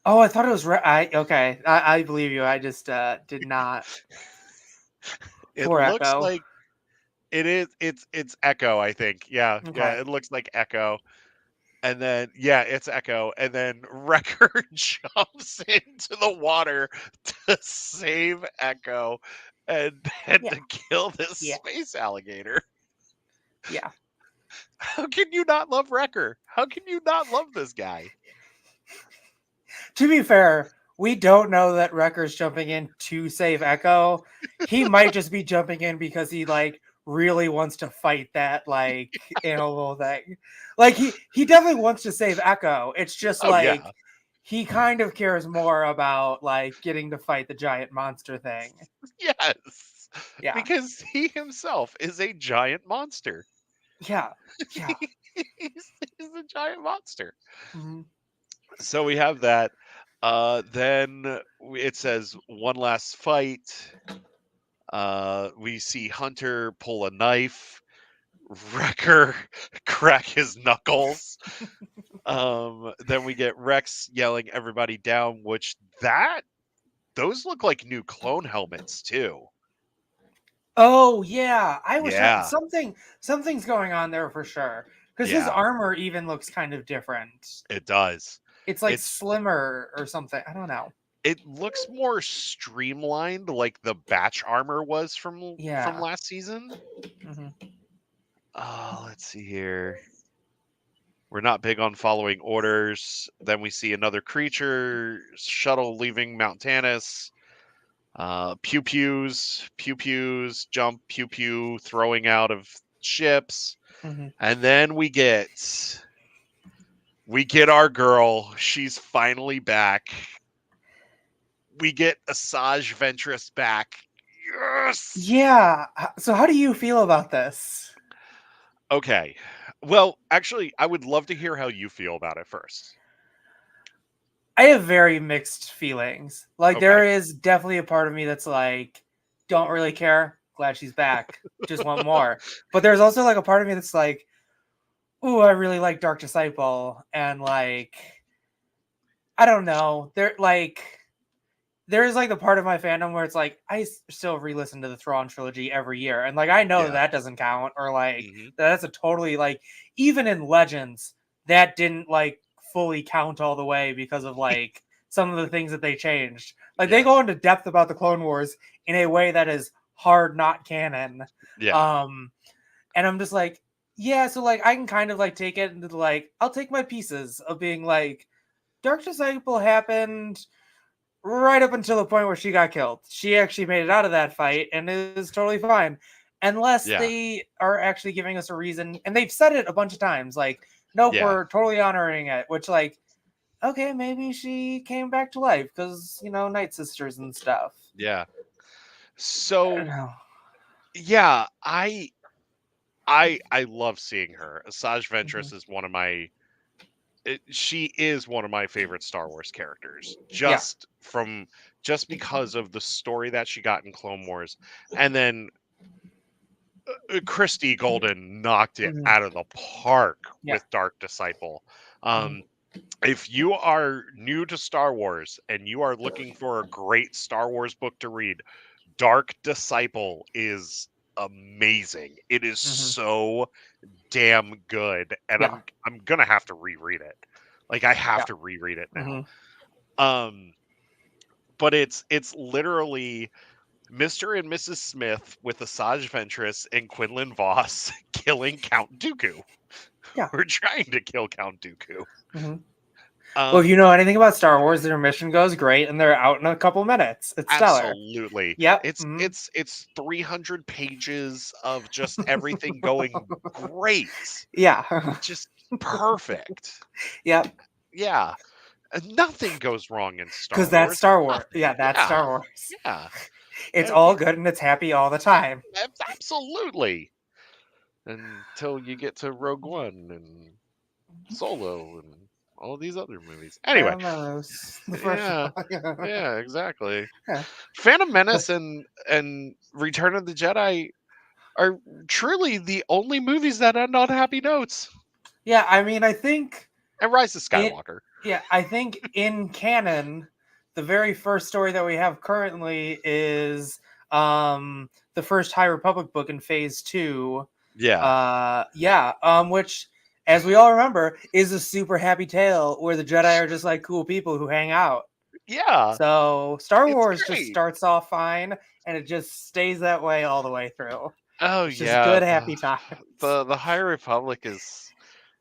Oh, I thought it was. I okay. I believe you. I just did not. It Poor looks Echo. like it is. It's Echo. I think. Yeah, yeah. Okay. It looks like Echo. And then yeah, it's Echo. And then Wrecker jumps into the water to save Echo and then Yeah. to kill this Yeah. space alligator. Yeah. How can you not love Wrecker? How can you not love this guy? To be fair, we don't know that Wrecker's jumping in to save Echo. He might just be jumping in because he like really wants to fight that like animal thing. Like he definitely wants to save Echo. It's just Oh yeah. like he kind of cares more about like getting to fight the giant monster thing. Yes. Yeah. Because he himself is a giant monster. Yeah. Yeah. He's a giant monster. Mhm. So we have that. Then it says one last fight. We see Hunter pull a knife, Wrecker crack his knuckles. Then we get Rex yelling everybody down, which that those look like new clone helmets too. Oh yeah, I was trying Yeah, something's going on there for sure. Because his yeah, armor even looks kind of different. it does. It's like It's slimmer or something. I don't know. it looks more streamlined, like the batch armor was from Yeah. last season. Hmm. Let's see here. We're not big on following orders. Then we see another creature shuttle leaving Mount Tannis. Pew pews, jump, pew pew, throwing out of ships, Hmm. and then we get our girl. She's finally back. We get Asajj Ventress back. Yes. Yeah. So how do you feel about this? Okay. Well, actually, I would love to hear how you feel about it first. I have very mixed feelings. Like Okay. there is definitely a part of me that's like, don't really care. Glad she's back. Just want more. But there's also like a part of me that's like, ooh, I really like Dark Disciple, and like I don't know. There's like the part of my fandom where it's like still re-listen to the Thrawn trilogy every year, and like I know that Yeah. that doesn't count, or like Hmm. that's a totally like even in Legends that didn't like fully count all the way because of like some of the things that they changed. Like they Yeah. go into depth about the Clone Wars in a way that is hard not canon. Yeah. Um, and I'm just like, yeah, so like I can kind of like take it into like I'll take my pieces of being like Dark Disciple happened right up until the point where she got killed. She actually made it out of that fight and is totally fine. Unless Yeah. they are actually giving us a reason, and they've said it a bunch of times, like, nope, Yeah. we're totally honoring it, which like, okay, maybe she came back to life because, Night Sisters and stuff. Yeah. I don't So know. yeah, I I love seeing her. Asajj Mhm. Ventress is one of my she is one of my favorite Star Wars characters. Yeah. Just because of the story that she got in Clone Wars, and then Christy Golden knocked it Mhm. out of the park Yeah. with Dark Disciple. Mhm. Um, if you are new to Star Wars and you are looking for a great Star Wars book to read, Dark Disciple is amazing. It is Mhm. so damn good, and Yeah. I'm gonna have to reread it. Like I have Yeah. to reread it now. Mhm. Um, but it's literally Mr. and Mrs. Smith with Asajj Ventress and Quinlan Voss killing Count Dooku. Yeah. We're trying to kill Count Dooku. Mhm. Well, if you Um, know anything about Star Wars, their mission goes great, and they're out in a couple minutes. It's stellar. absolutely. Yep. It's Mhm. it's it's 300 pages of just everything going great. Yeah. Just perfect. Yep. Yeah. Nothing goes wrong in Star Because that's Wars. Star Wars. Yeah, Nothing. that's Yeah. Star Wars. Yeah. It's And all good and it's happy all the time. absolutely. Until you get to Rogue One and Solo and all these other movies. Anyway, Mementos, the first yeah. one. Yeah, exactly. Yeah. Phantom Menace and Return of the Jedi are truly the only movies that end on happy notes. Yeah, I mean, I think And Rise of it. Skywalker. Yeah, I think in canon, the very first story that we have currently is the first High Republic book in Phase Two. Yeah. Yeah, which, as we all remember, is a super happy tale where the Jedi are just like cool people who hang out. Yeah. So Star It's Wars just great. starts off fine, and it just stays that way all the way through. Oh It's just yeah. good, happy times. The High Republic is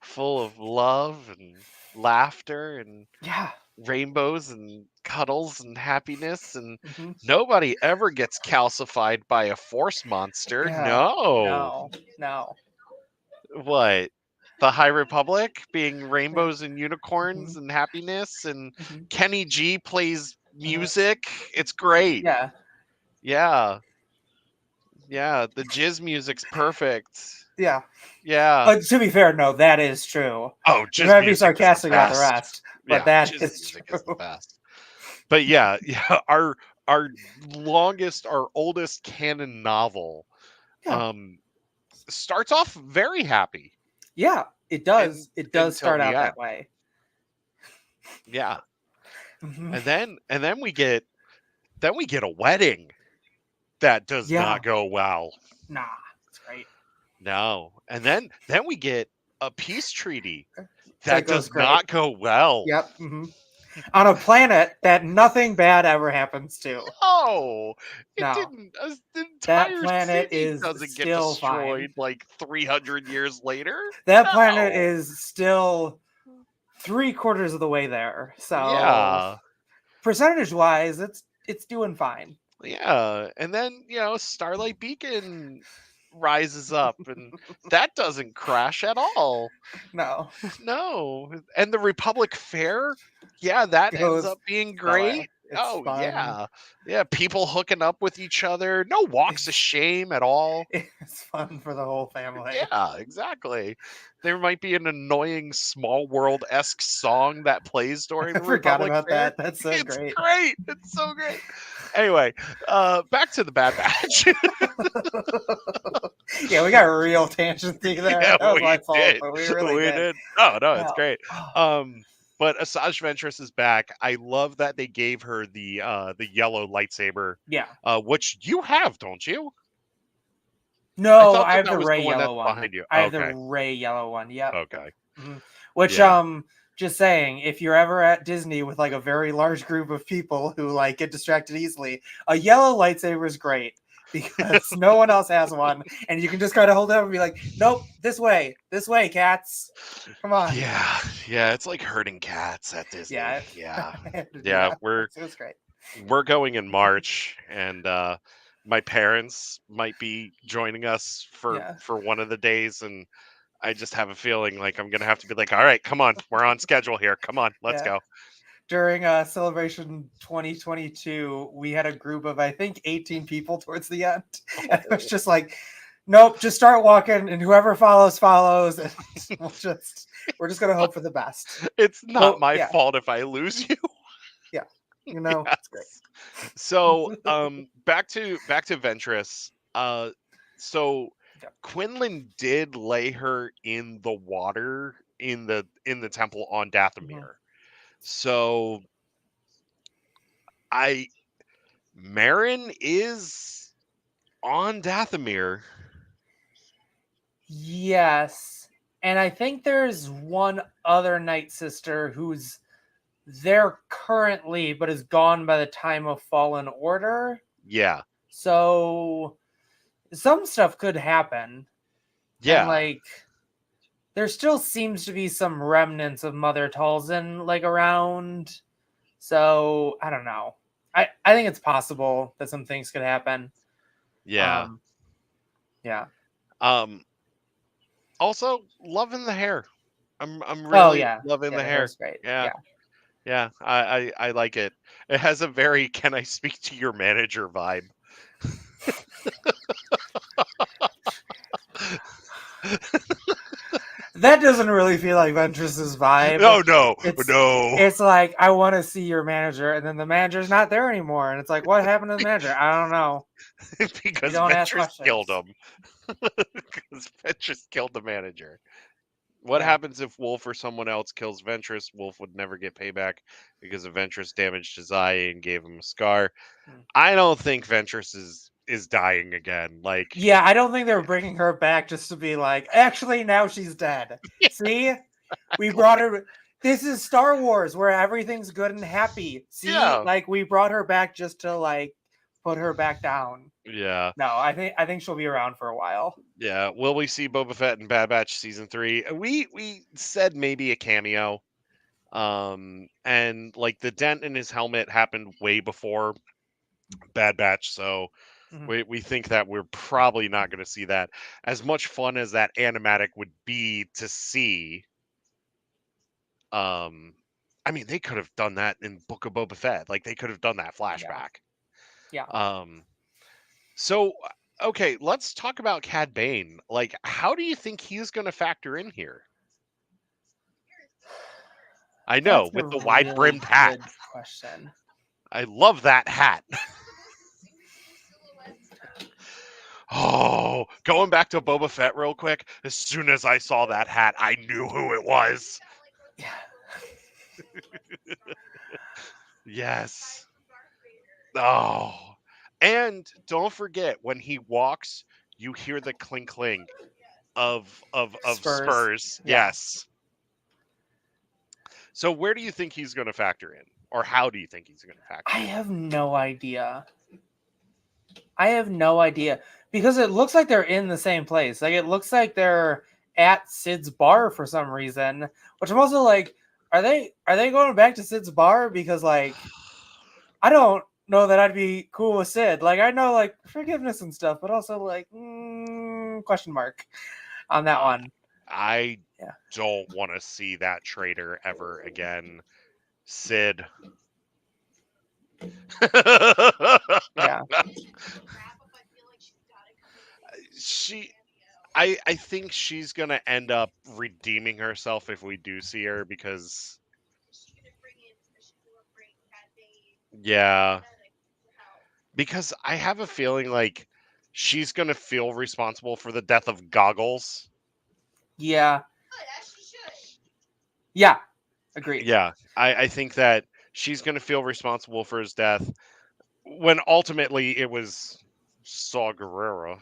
full of love and laughter and Yeah. rainbows and cuddles and happiness, and Hmm. nobody ever gets calcified by a force monster. Yeah. No. No. No. What? The High Republic being Yeah. rainbows and Hmm. unicorns and happiness, and Hmm. Kenny G plays Uh, music. It's great. yeah. Yeah. Yeah, the jizz music's perfect. Yeah. Yeah. To be fair, no, that is true. Oh, I'm jizz trying to be music is the sarcastic about the best. rest, but Yeah, that jizz is music is the true. best. But yeah, yeah, our our oldest canon novel Yeah. um starts off very happy Yeah. It and does. It does until start the out end. that way. Yeah. Hmm. And then we get a wedding that does Yeah. not go well. Nah. It's great. No. And then we get a peace treaty That that goes does great. not go well. Yep. Hmm. On a planet that nothing bad ever happens to. No, it No. didn't. The That entire planet city is doesn't get still fine. destroyed like 300 years later. That planet No. is still three-quarters of the way there. So Yeah. percentage wise, it's doing fine. Yeah. And then, Starlight Beacon rises up and that doesn't crash at all. No. No. And the Republic Fair, yeah, that ends Goes up being stellar. great. It's Oh, fun. yeah. Yeah, people hooking up with each other. No walks of shame at all. It's fun for the whole family. Yeah, exactly. There might be an annoying small world esque song that plays during I the forgot Republic about Fair. that. That's so It's great. great. It's so great. Anyway, back to the Bad Batch. Yeah, we got real tangenty there. Yeah, That was my we fault, did. but we really We did. did. No, it's Yeah. great. But Asajj Ventress is back. I love that they gave her the yellow lightsaber, Yeah. which you have, don't you? I No, thought I that have that the was the Ray one yellow that's one. behind you. I have the Okay. Ray yellow one. Yep. Okay. Mhm. Which Yeah. just saying, if you're ever at Disney with like a very large group of people who like get distracted easily, a yellow lightsaber is great because no one else has one, and you can just kind of hold it up and be like, "Nope, this way, cats, come on." Yeah, yeah, it's like herding cats at Disney. Yeah, Yeah. I had to do Yeah, that. It was great. we're going in March and my parents might be joining us Yeah, for one of the days, and I just have a feeling like I'm going to have to be like, "All right, come on. We're on schedule here. Come on. Let's yeah. go." During Celebration 2022, we had a group of I think 18 people towards the end, and it was Oh. just like Nope, just start walking, and whoever follows follows, and we're just gonna hope for the best. It's not Well, my yeah, fault if I lose you. yeah, it's great. Yes. So, back to Ventress. So Yeah. Quinlan did lay her in the water in the temple on Mhm. Dathomir. So I Marin is on Dathomir. Yes, and I think there's one other Night Sister who's there currently, but is gone by the time of Fallen Order. Yeah. So some stuff could happen, and Yeah. like there still seems to be some remnants of Mother Talzin like around. So I don't know. I think it's possible that some things could happen. Yeah. Um, yeah. Um Also loving the hair. I'm Oh really yeah, loving yeah. the The hair. hair's great. Yeah. Yeah. Yeah. I like it. It has a very can I speak to your manager vibe. That doesn't really feel like Ventress's vibe. Oh no. It's No. it's like I want to see your manager, and then the manager's not there anymore, and it's like, what happened to the manager? I don't know. We Because don't ask Ventress killed questions. him. Because Ventress killed the manager. What Yeah. happens if Wolf or someone else kills Ventress? Wolf would never get payback because of Ventress damaged his eye and gave him a scar. Hmm. I don't think Ventress is dying again. Like, Yeah, I don't think they're bringing her back just to be like, actually, now she's dead. See, we brought her. This is Star Wars, where everything's good and happy. See, yeah, like we brought her back just to like put her back down. yeah, No, I think she'll be around for a while. yeah. Will we see Boba Fett in Bad Batch season 3? We said maybe a cameo. And like the dent in his helmet happened way before Bad Batch, so Mhm. we think that we're probably not going to see that. As much fun as that animatic would be to see, um, I mean, they could have done that in Book of Boba Fett. Like they could have done that Yeah, flashback. yeah. Um, so okay, let's talk about Cad Bane. Like, how do you think he's going to factor in here? I know That's a with the wide really brimmed hat. good question. I love that hat. Oh, going back to Boba Fett real quick. As soon as I saw that hat, I knew who it was. Yeah. Yes. Oh. And don't forget when he walks, you hear the clink clink of Spurs. spurs. Yeah. Yes. So where do you think he's going to factor in, or how do you think he's going to factor I in? have no idea. I have no idea because it looks like they're in the same place. Like it looks like they're at Sid's bar for some reason. Which I'm also like, are they going back to Sid's bar? Because like I don't know that I'd be cool with Sid. Like I know like forgiveness and stuff, but also like question mark on that Uh, one. I Yeah. don't want to see that traitor ever again. Sid. Yeah. she I think she's gonna end up redeeming herself if we do see her because yeah, because I have a feeling like she's gonna feel responsible for the death of Goggles. Yeah. Yeah. Agreed. Yeah, I think that she's gonna feel responsible for his death when ultimately it was Saw Gerrera.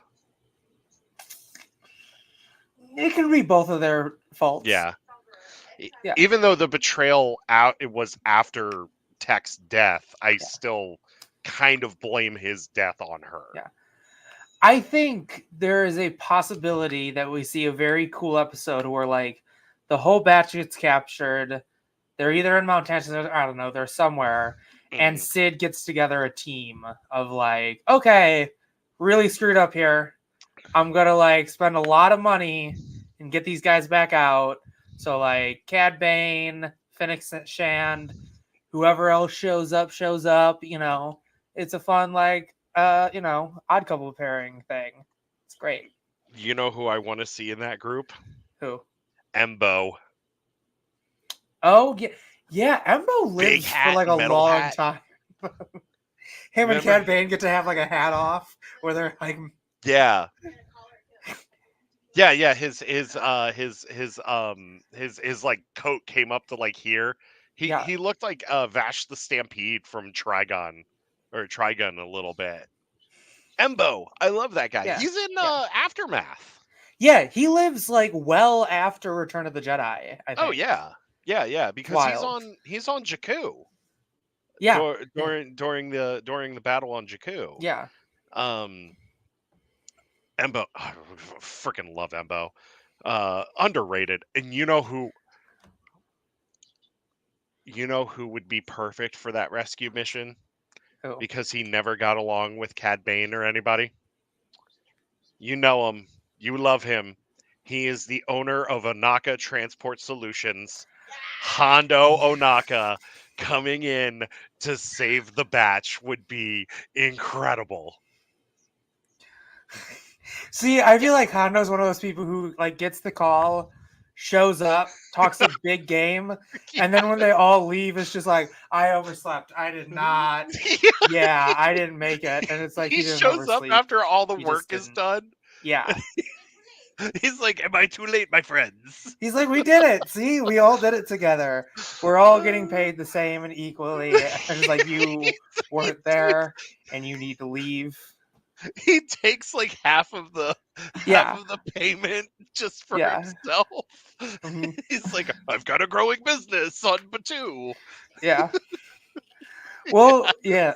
It can be both of their faults. Yeah, Yeah. even though the betrayal out it was after Tech's death, I Yeah. still kind of blame his death on her. Yeah. I think there is a possibility that we see a very cool episode where like the whole batch gets captured. They're either in Mount Tansis, or I don't know, they're somewhere, and Mm. Sid gets together a team of like, okay, really screwed up here. I'm gonna like spend a lot of money and get these guys back out. So like Cad Bane, Phoenix Shand, whoever else shows up. It's a fun like odd couple pairing thing. It's great. You know who I want to see in that group? Who? Embo. Oh yeah, yeah. Embo Big lives for hat like and a metal long hat. time. Him and Remember? Cad Bane get to have like a hat off where they're like, Yeah. Yeah. His like coat came up to like here. yeah, He looked like Vash the Stampede from Trigun a little bit. Embo, I love that guy. yeah, He's in yeah, Aftermath. yeah. He lives like well after Return of the Jedi. I Oh think yeah, yeah, it's because wild. he's on Jakku Yeah, yeah, during the battle on Jakku. yeah. Um, Embo, freaking love Embo. Underrated. And you know who would be perfect for that rescue mission Oh, because he never got along with Cad Bane or anybody. You know him. You love him. He is the owner of Onaka Transport Solutions. Hondo Onaka coming in to save the batch would be incredible. see, I feel like Hondo's one of those people who like gets the call, shows up, talks a big game, and then when they all leave, it's just like, I overslept. I did not. Yeah, I didn't make it, and it's like He he didn't shows up oversleep. after all the He just work is didn't. done. Yeah. He's like, "Am I too late, my friends?" He's like, we did it. See, we all did it together. We're all getting paid the same and equally. And it's like you weren't there and you need to leave. He takes like half Yeah. of the payment just for Yeah. himself. hmm He's like, "I've got a growing business on Batu." Yeah. Well, yeah.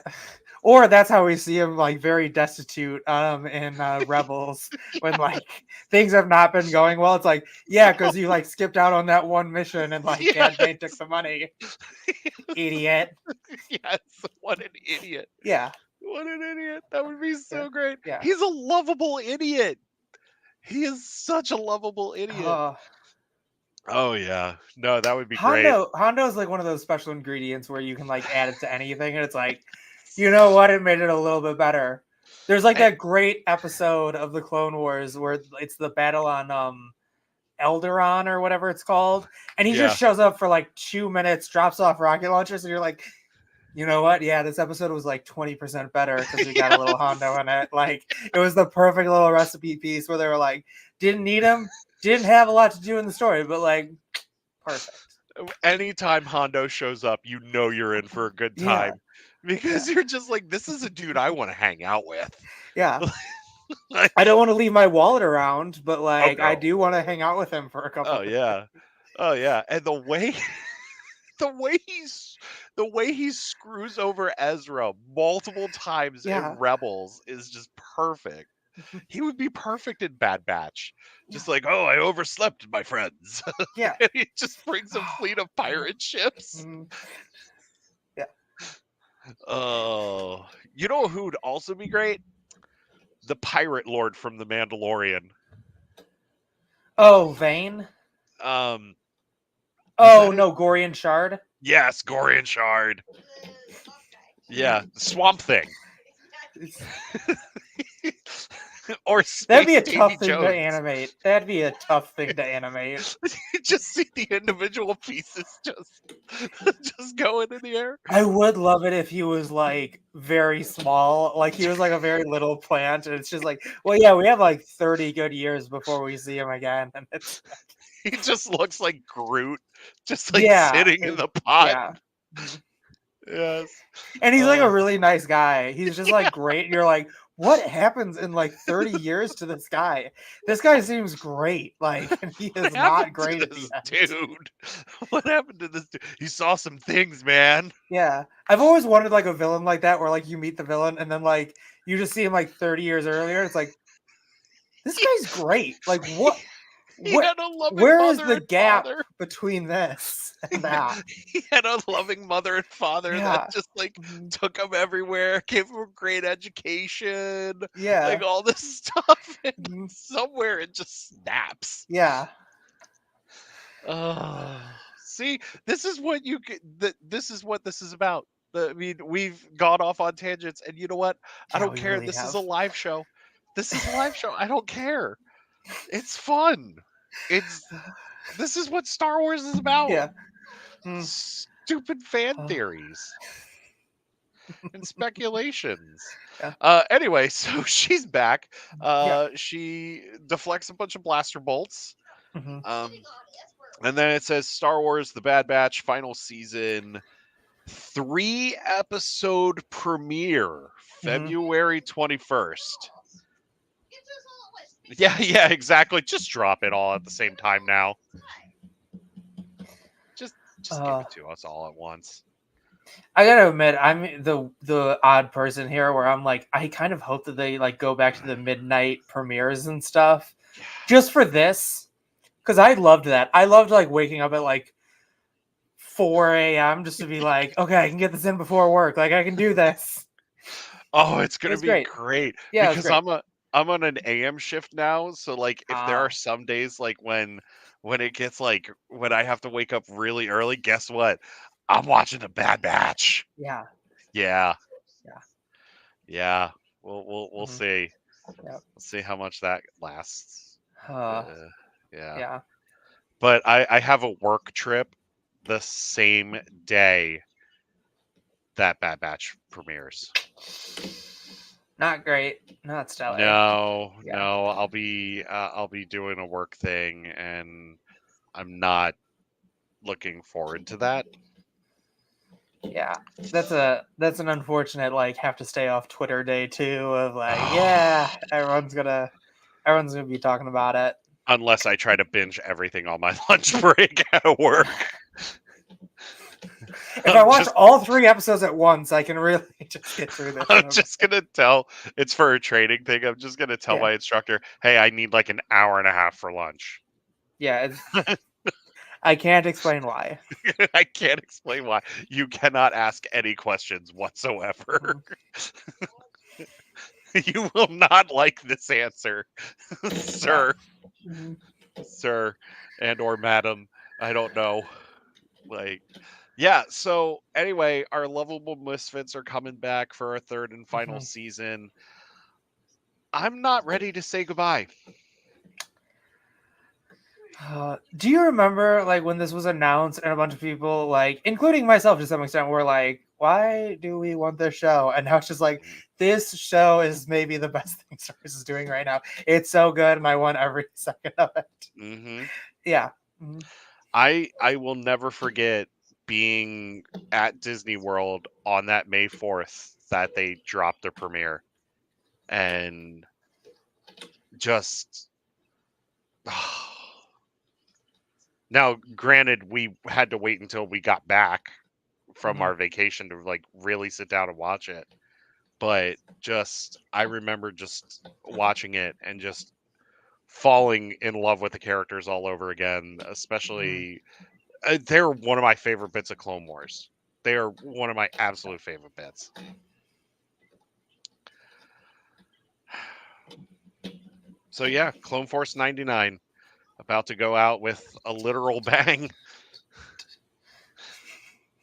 Or that's how we see him like very destitute in Rebels when like things have not been going well. It's like, yeah, because you like skipped out on that one mission and like Yes, Cad Bane took the money. Idiot. yes. What an idiot! Yeah. What an idiot! That would be Yeah. so great. Yeah. He's a lovable idiot. He is such a lovable idiot. Uh, Oh yeah, no, that would be great. Hondo is like one of those special ingredients where you can like add it to anything, and it's like, you know what, it made it a little bit better. There's like And, that great episode of the Clone Wars where it's the battle on Elderon or whatever it's called, and he just yeah, shows up for like 2 minutes, drops off rocket launchers, and you're like, you know what? Yeah, this episode was like 20% better because we got a little yes. Hondo in it. Like it was the perfect little recipe piece where they were like, didn't need him, didn't have a lot to do in the story, but like perfect. Anytime Hondo shows up, you know you're in for a good Yeah, time yeah, because you're just like, this is a dude I want to hang out with. yeah. Like, I don't want to leave my wallet around, but oh like I no, do want to hang out with him for a couple oh of yeah, oh yeah, and the way the way he screws over Ezra multiple times in Yeah, Rebels is just perfect. He would be perfect in Bad Batch. yeah, Just like, oh, I overslept, my friends. yeah. And he just brings a fleet of pirate ships. Mhm. Yeah. Oh, you know who'd also be great? The pirate lord from The Mandalorian. Oh, Vane. Um, was Oh that it? no, Gorian Shard. Yes, Gorian Shard. Yeah, Swamp Thing. It's, Or that'd be Space a Davy tough thing to Jones. animate. That'd be a tough thing to animate. You just see the individual pieces just just going in the air. I would love it if he was like very small, like he was like a very little plant, and it's just like, well, yeah, we have like 30 good years before we see him again, and it's He just looks like Groot, just like yeah, sitting in the pot. yeah. Mhm. Yes. And he's like a Uh, really nice guy. He's just like great. You're like, what happens in like 30 years to this guy? This guy seems great. Like, and he what is not happened to great at the this end. dude? What happened to this dude? He saw some things, man. Yeah. I've always wanted like a villain like that where like you meet the villain and then like you just see him like 30 years earlier. It's like, this He, guy's great. Like he, he what had a loving where is mother the and gap father. between this and Yeah, that? he had a loving mother and father that Yeah. just like Mhm. took him everywhere, gave him a great education, like Yeah. all this stuff, and Mhm. somewhere it just snaps. Yeah. See, this is what this is what this is about. I mean, we've gone off on tangents, and you know what? I Yeah, don't we care. really This is a have. live show. This is a live show. I don't care. It's fun. It's This is what Star Wars is about. Yeah. Mm. Stupid fan Uh, theories and speculations. yeah. Anyway, so she's back. Yeah. She deflects a bunch of blaster bolts. Hmm. Um, and then it says Star Wars: The Bad Batch final season 3-episode premiere, Hmm. February 21st. Yeah, yeah, exactly. Just drop it all at the same time now. Just just give Uh, it to us all at once. I gotta admit, I'm the odd person here where I'm like, I kind of hope that they like go back to the midnight premieres and stuff, Yeah. just for this, because I loved that. I loved like waking up at like 4 a.m. just to be like, okay, I can get this in before work. Like I can do this. Oh, it's It gonna was be great. great Yeah, it was because great. I'm on an AM shift now. So like if there are Ah, some days like when it gets like when I have to wake up really early, guess what? I'm watching the Bad Batch. yeah, Yeah, yeah, yeah. We'll hmm, see. yeah, We'll see how much that lasts. uh, Yeah. yeah. But I have a work trip the same day that Bad Batch premieres. Not great, not stellar. No, Yeah, no, I'll be doing a work thing, and I'm not looking forward to that. yeah. That's an unfortunate like have to stay off Twitter day too. Of like, Oh, yeah, everyone's gonna be talking about it. unless I try to binge everything on my lunch break at work. If I I'm watch just all 3 episodes at once, I can really just get through this I'm in a just minute. gonna tell it's for a training thing. I'm just gonna tell Yeah, my instructor, hey, I need like an hour and a half for lunch. yeah. I can't explain why. I can't explain why. You cannot ask any questions whatsoever. Hmm. You will not like this answer, Yeah. sir, Hmm. sir, and or madam. I don't know. Like, yeah. So anyway, our lovable misfits are coming back for a third and final Hmm. season. I'm not ready to say goodbye. Do you remember like when this was announced and a bunch of people like, including myself to some extent, were like, "Why do we want this show?" And now it's just like, this show is maybe the best thing Star Wars is doing right now. It's so good, and I want every second of it. Hmm. Yeah. Mhm. I will never forget being at Disney World on that May 4th that they dropped the premiere and just now granted we had to wait until we got back from Mhm. our vacation to like really sit down and watch it, but just I remember just watching it and just falling in love with the characters all over again, Mhm. especially they're one of my favorite bits of Clone Wars. They are one of my absolute favorite bits. So yeah, Clone Force 99 about to go out with a literal bang.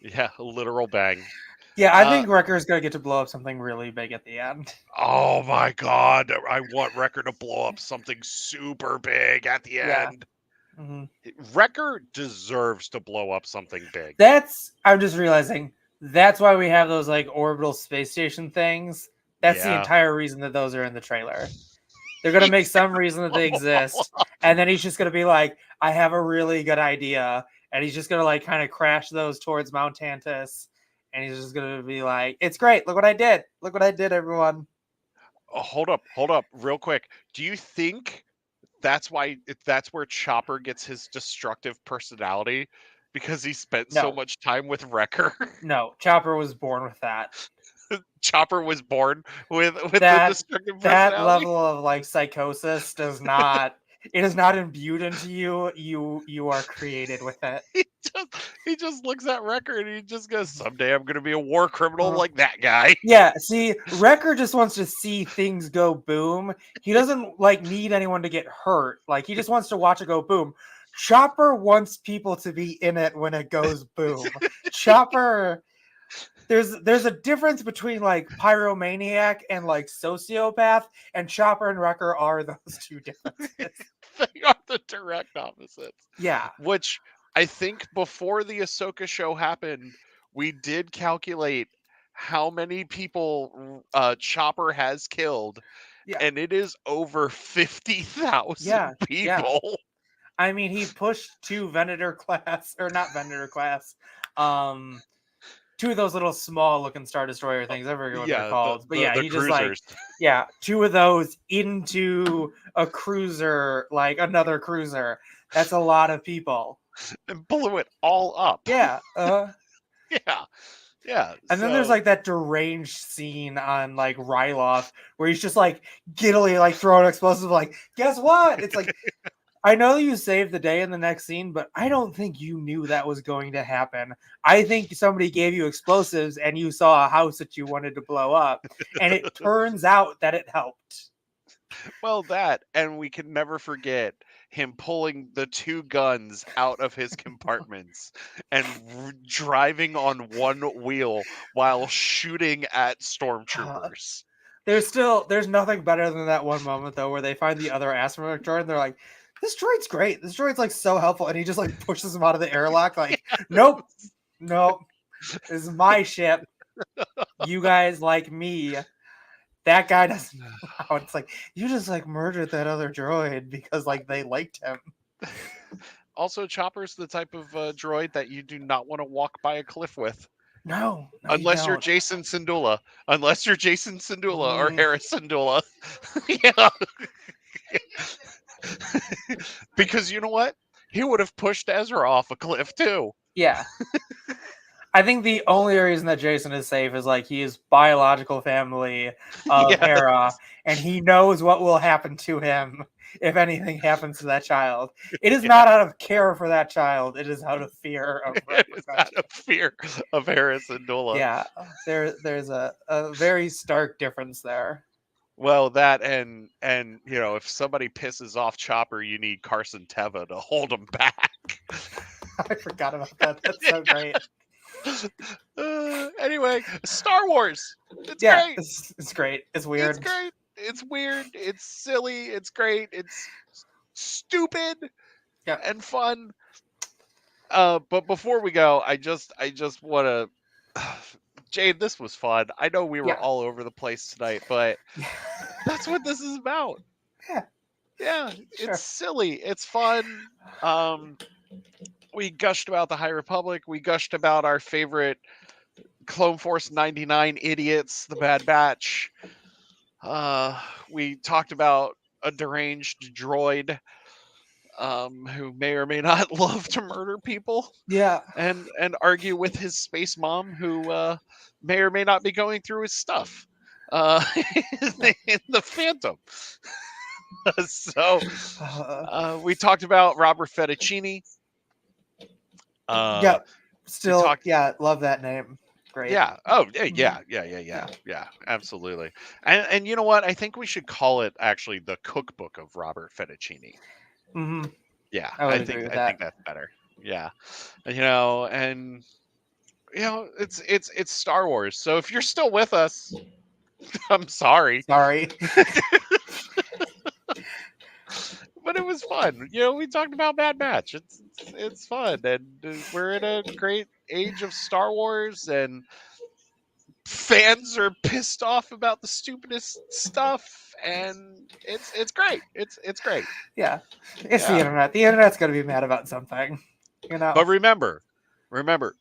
Yeah, a literal bang. Yeah, I Uh think Wrecker's gonna get to blow up something really big at the end. oh my god, I want Wrecker to blow up something super big at the Yeah. end. Hmm. Wrecker deserves to blow up something big. That's I'm just realizing that's why we have those like orbital space station things. That's the Yeah. entire reason that those are in the trailer. They're gonna make He's some reason that they exist, and then he's just gonna be like, "I have a really good idea," and he's just gonna like kind of crash those towards Mount Tantus, and he's just gonna be like, "It's great! Look what I did! Look what I did, everyone!" oh, hold up, real quick. Do you think that's why that's where Chopper gets his destructive personality because he spent so No, much time with Wrecker? no, Chopper was born with that. Chopper was born with the That destructive that personality. level of like psychosis does not it is not imbued into you. You are created with it. He just he just looks at Wrecker and he just goes, "Someday I'm gonna be a war criminal Uh, like that guy." Yeah, see, Wrecker just wants to see things go boom. He doesn't like need anyone to get hurt. Like he just wants to watch it go boom. Chopper wants people to be in it when it goes boom. Chopper there's a difference between like pyromaniac and like sociopath, and Chopper and Wrecker are those two differences. They are the direct opposites. Yeah, Which I think before the Ahsoka show happened, we did calculate how many people Chopper has killed, yeah, and it is over 50,000 yeah, yeah. people. I mean, he pushed two Venator class, or not Venator class, um, two of those little small looking Star Destroyer things. I forget what they're Yeah, the called, but the yeah, the he just like, cruisers. yeah, two of those into a cruiser, like another cruiser. That's a lot of people. And blew it all up. Yeah, Yeah. Yeah. and then there's So like that deranged scene on like Ryloth where he's just like giddily like throwing explosives. Like, guess what? It's like, I know you saved the day in the next scene, but I don't think you knew that was going to happen. I think somebody gave you explosives and you saw a house that you wanted to blow up, and it turns out that it helped. well, that, and we can never forget him pulling the two guns out of his compartments and driving on one wheel while shooting at Uh, stormtroopers. there's nothing better than that one moment though where they find the other astromech droid and they're like, this droid's great. This droid's like so helpful, and he just like pushes him out of the airlock. Like, nope, nope, this is my ship. You guys like me. That guy doesn't allow it. It's like you just like murdered that other droid because like they liked him. Also, Chopper's the type of droid that you do not want to walk by a cliff with. No, no, you Unless you're don't. Jason Syndulla. Unless you're Jason Syndulla or Mm, Harris Syndulla. Yeah. Because you know what? He would have pushed Ezra off a cliff too. yeah. I think the only reason that Jason is safe is like he is biological family of Yeah. Hera, and he knows what will happen to him if anything happens to that child. It is Yeah. not out of care for that child; it is out of fear of It was out repercussion. of fear of Harris and Syndulla. Yeah, there's a very stark difference there. Well, that and if somebody pisses off Chopper, you need Carson Teva to hold him back. I forgot about that. That's so great. Anyway, Star Wars. It's Yeah, great. it's great. It's It's weird. great. It's weird. It's silly. It's great. It's stupid Yeah, and fun. But before we go, I just want to, Jade, this was fun. I know we were yeah, all over the place tonight, but yeah, that's what this is about. yeah. Yeah, it's Sure. silly. It's fun. Um, we gushed about the High Republic. We gushed about our favorite Clone Force 99 idiots, the Bad Batch. Uh, we talked about a deranged droid who may or may not love to murder people Yeah, and argue with his space mom who may or may not be going through his stuff uh, yeah. in the Phantom. So Uh, we talked about Robert Fettuccine. yeah. Uh, we Still, talked, yeah. Love that name. Great. yeah. Oh, yeah, Hmm. yeah. Absolutely. And you know what? I think we should call it actually the Cookbook of Robert Fettuccine. Hmm. Yeah, I would I agree think with I think that. that's better. Yeah, and it's Star Wars. So if you're still with us, I'm sorry, Sorry. but it was fun. We talked about Bad Batch. It's fun, and we're in a great age of Star Wars, and fans are pissed off about the stupidest stuff, and it's great. It's great. Yeah, it's the Yeah, internet. The internet's gonna be mad about something. You know. but remember,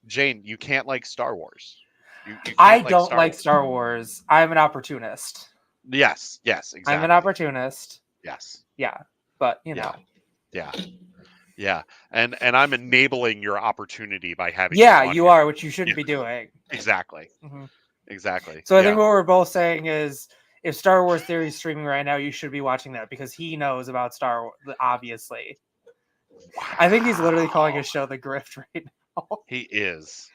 Jane, you can't like Star Wars. You I can't like don't Star like Wars. Star Wars. I'm an opportunist. Yes, I'm an exactly. opportunist. Yes, Yeah, but yeah, you know. yeah, yeah. And I'm enabling your opportunity by having you Yeah, on you here. are, which you Yeah, shouldn't be doing. exactly, Hmm. exactly. So I think Yeah. what we're both saying is, if Star Wars Theory is streaming right now, you should be watching that because he knows about Star Wars. Obviously, I think he's literally calling Wow. his show the Grift right now. He is.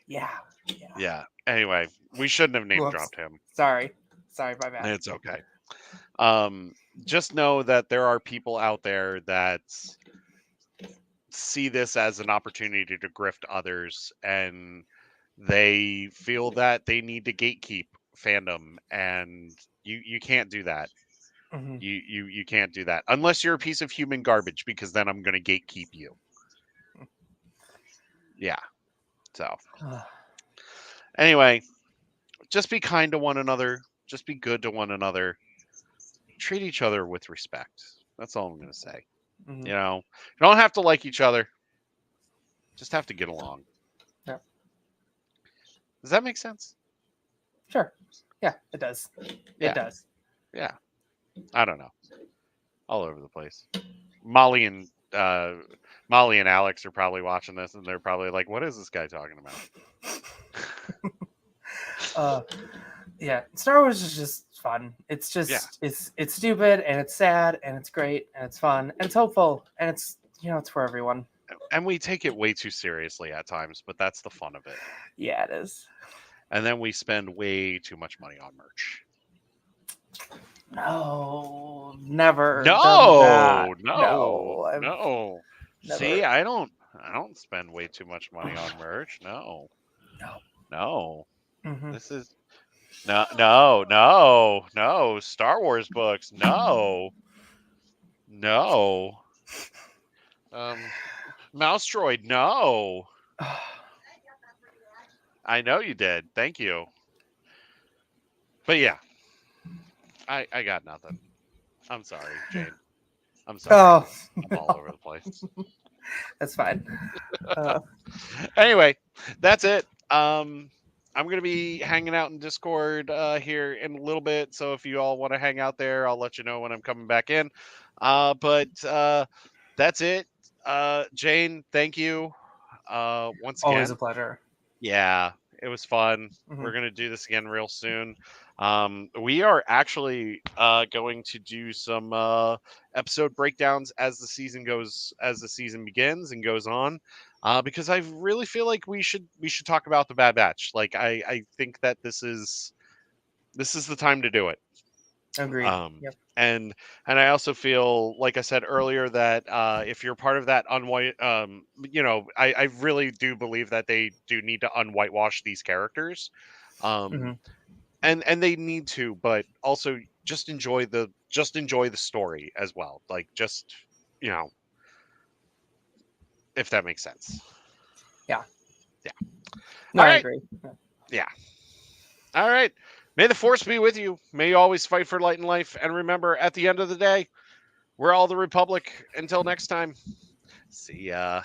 Yeah, yeah. Yeah. Anyway, we shouldn't have name Whoops. dropped him. Sorry, sorry, my bad. It's okay. Um, just know that there are people out there that see this as an opportunity to grift others, and They feel that they need to gatekeep fandom, and you can't do that. Hmm. You can't do that unless you're a piece of human garbage, because then I'm going to gatekeep you. Yeah. So anyway, just be kind to one another. Just be good to one another. Treat each other with respect. That's all I'm going to say. Hmm. You don't have to like each other. Just have to get along. Yeah. Does that make sense? Sure. Yeah, it does. It Yeah. does. Yeah. I don't know. All over the place. Molly and uh, Molly and Alex are probably watching this, and they're probably like, "What is this guy talking about?" Uh, yeah, Star Wars is just fun. It's Yeah, just it's stupid and it's sad and it's great and it's fun and it's hopeful and it's it's for everyone. and we take it way too seriously at times, but that's the fun of it. Yeah, it is. And then we spend way too much money on merch. No, never done that. No, no, No, I've no. See, never. I don't spend way too much money on merch. No, No. no. Hmm. This is no, no, no, no. Star Wars books. No, no. Um, Mouse Droid. No. I know you did. Thank you. But yeah, I got nothing. I'm sorry, Jane. I'm sorry. Oh, I'm all over the place. that's fine. Uh, Anyway, that's it. I'm gonna be hanging out in Discord here in a little bit. So if you all want to hang out there, I'll let you know when I'm coming back in. But that's it. Jane, thank you once always a again. pleasure. Yeah, it was fun. Hmm. We're gonna do this again real soon. We are actually going to do some episode breakdowns as the season begins and goes on, because I really feel like we should talk about the Bad Batch. Like I think that this is the time to do it. Agreed. Um, Yep. and and I also feel, like I said earlier, that if you're part of that unwhite, I really do believe that they do need to unwhitewash these characters, um, Hmm. and they need to, but also just enjoy the story as well. Like just you know, if that makes sense. Yeah. Yeah. No, All I right. agree. Yeah. Yeah. All right. May the force be with you. May you always fight for light and life. And remember, at the end of the day, we're all the Republic. Until next time. See ya.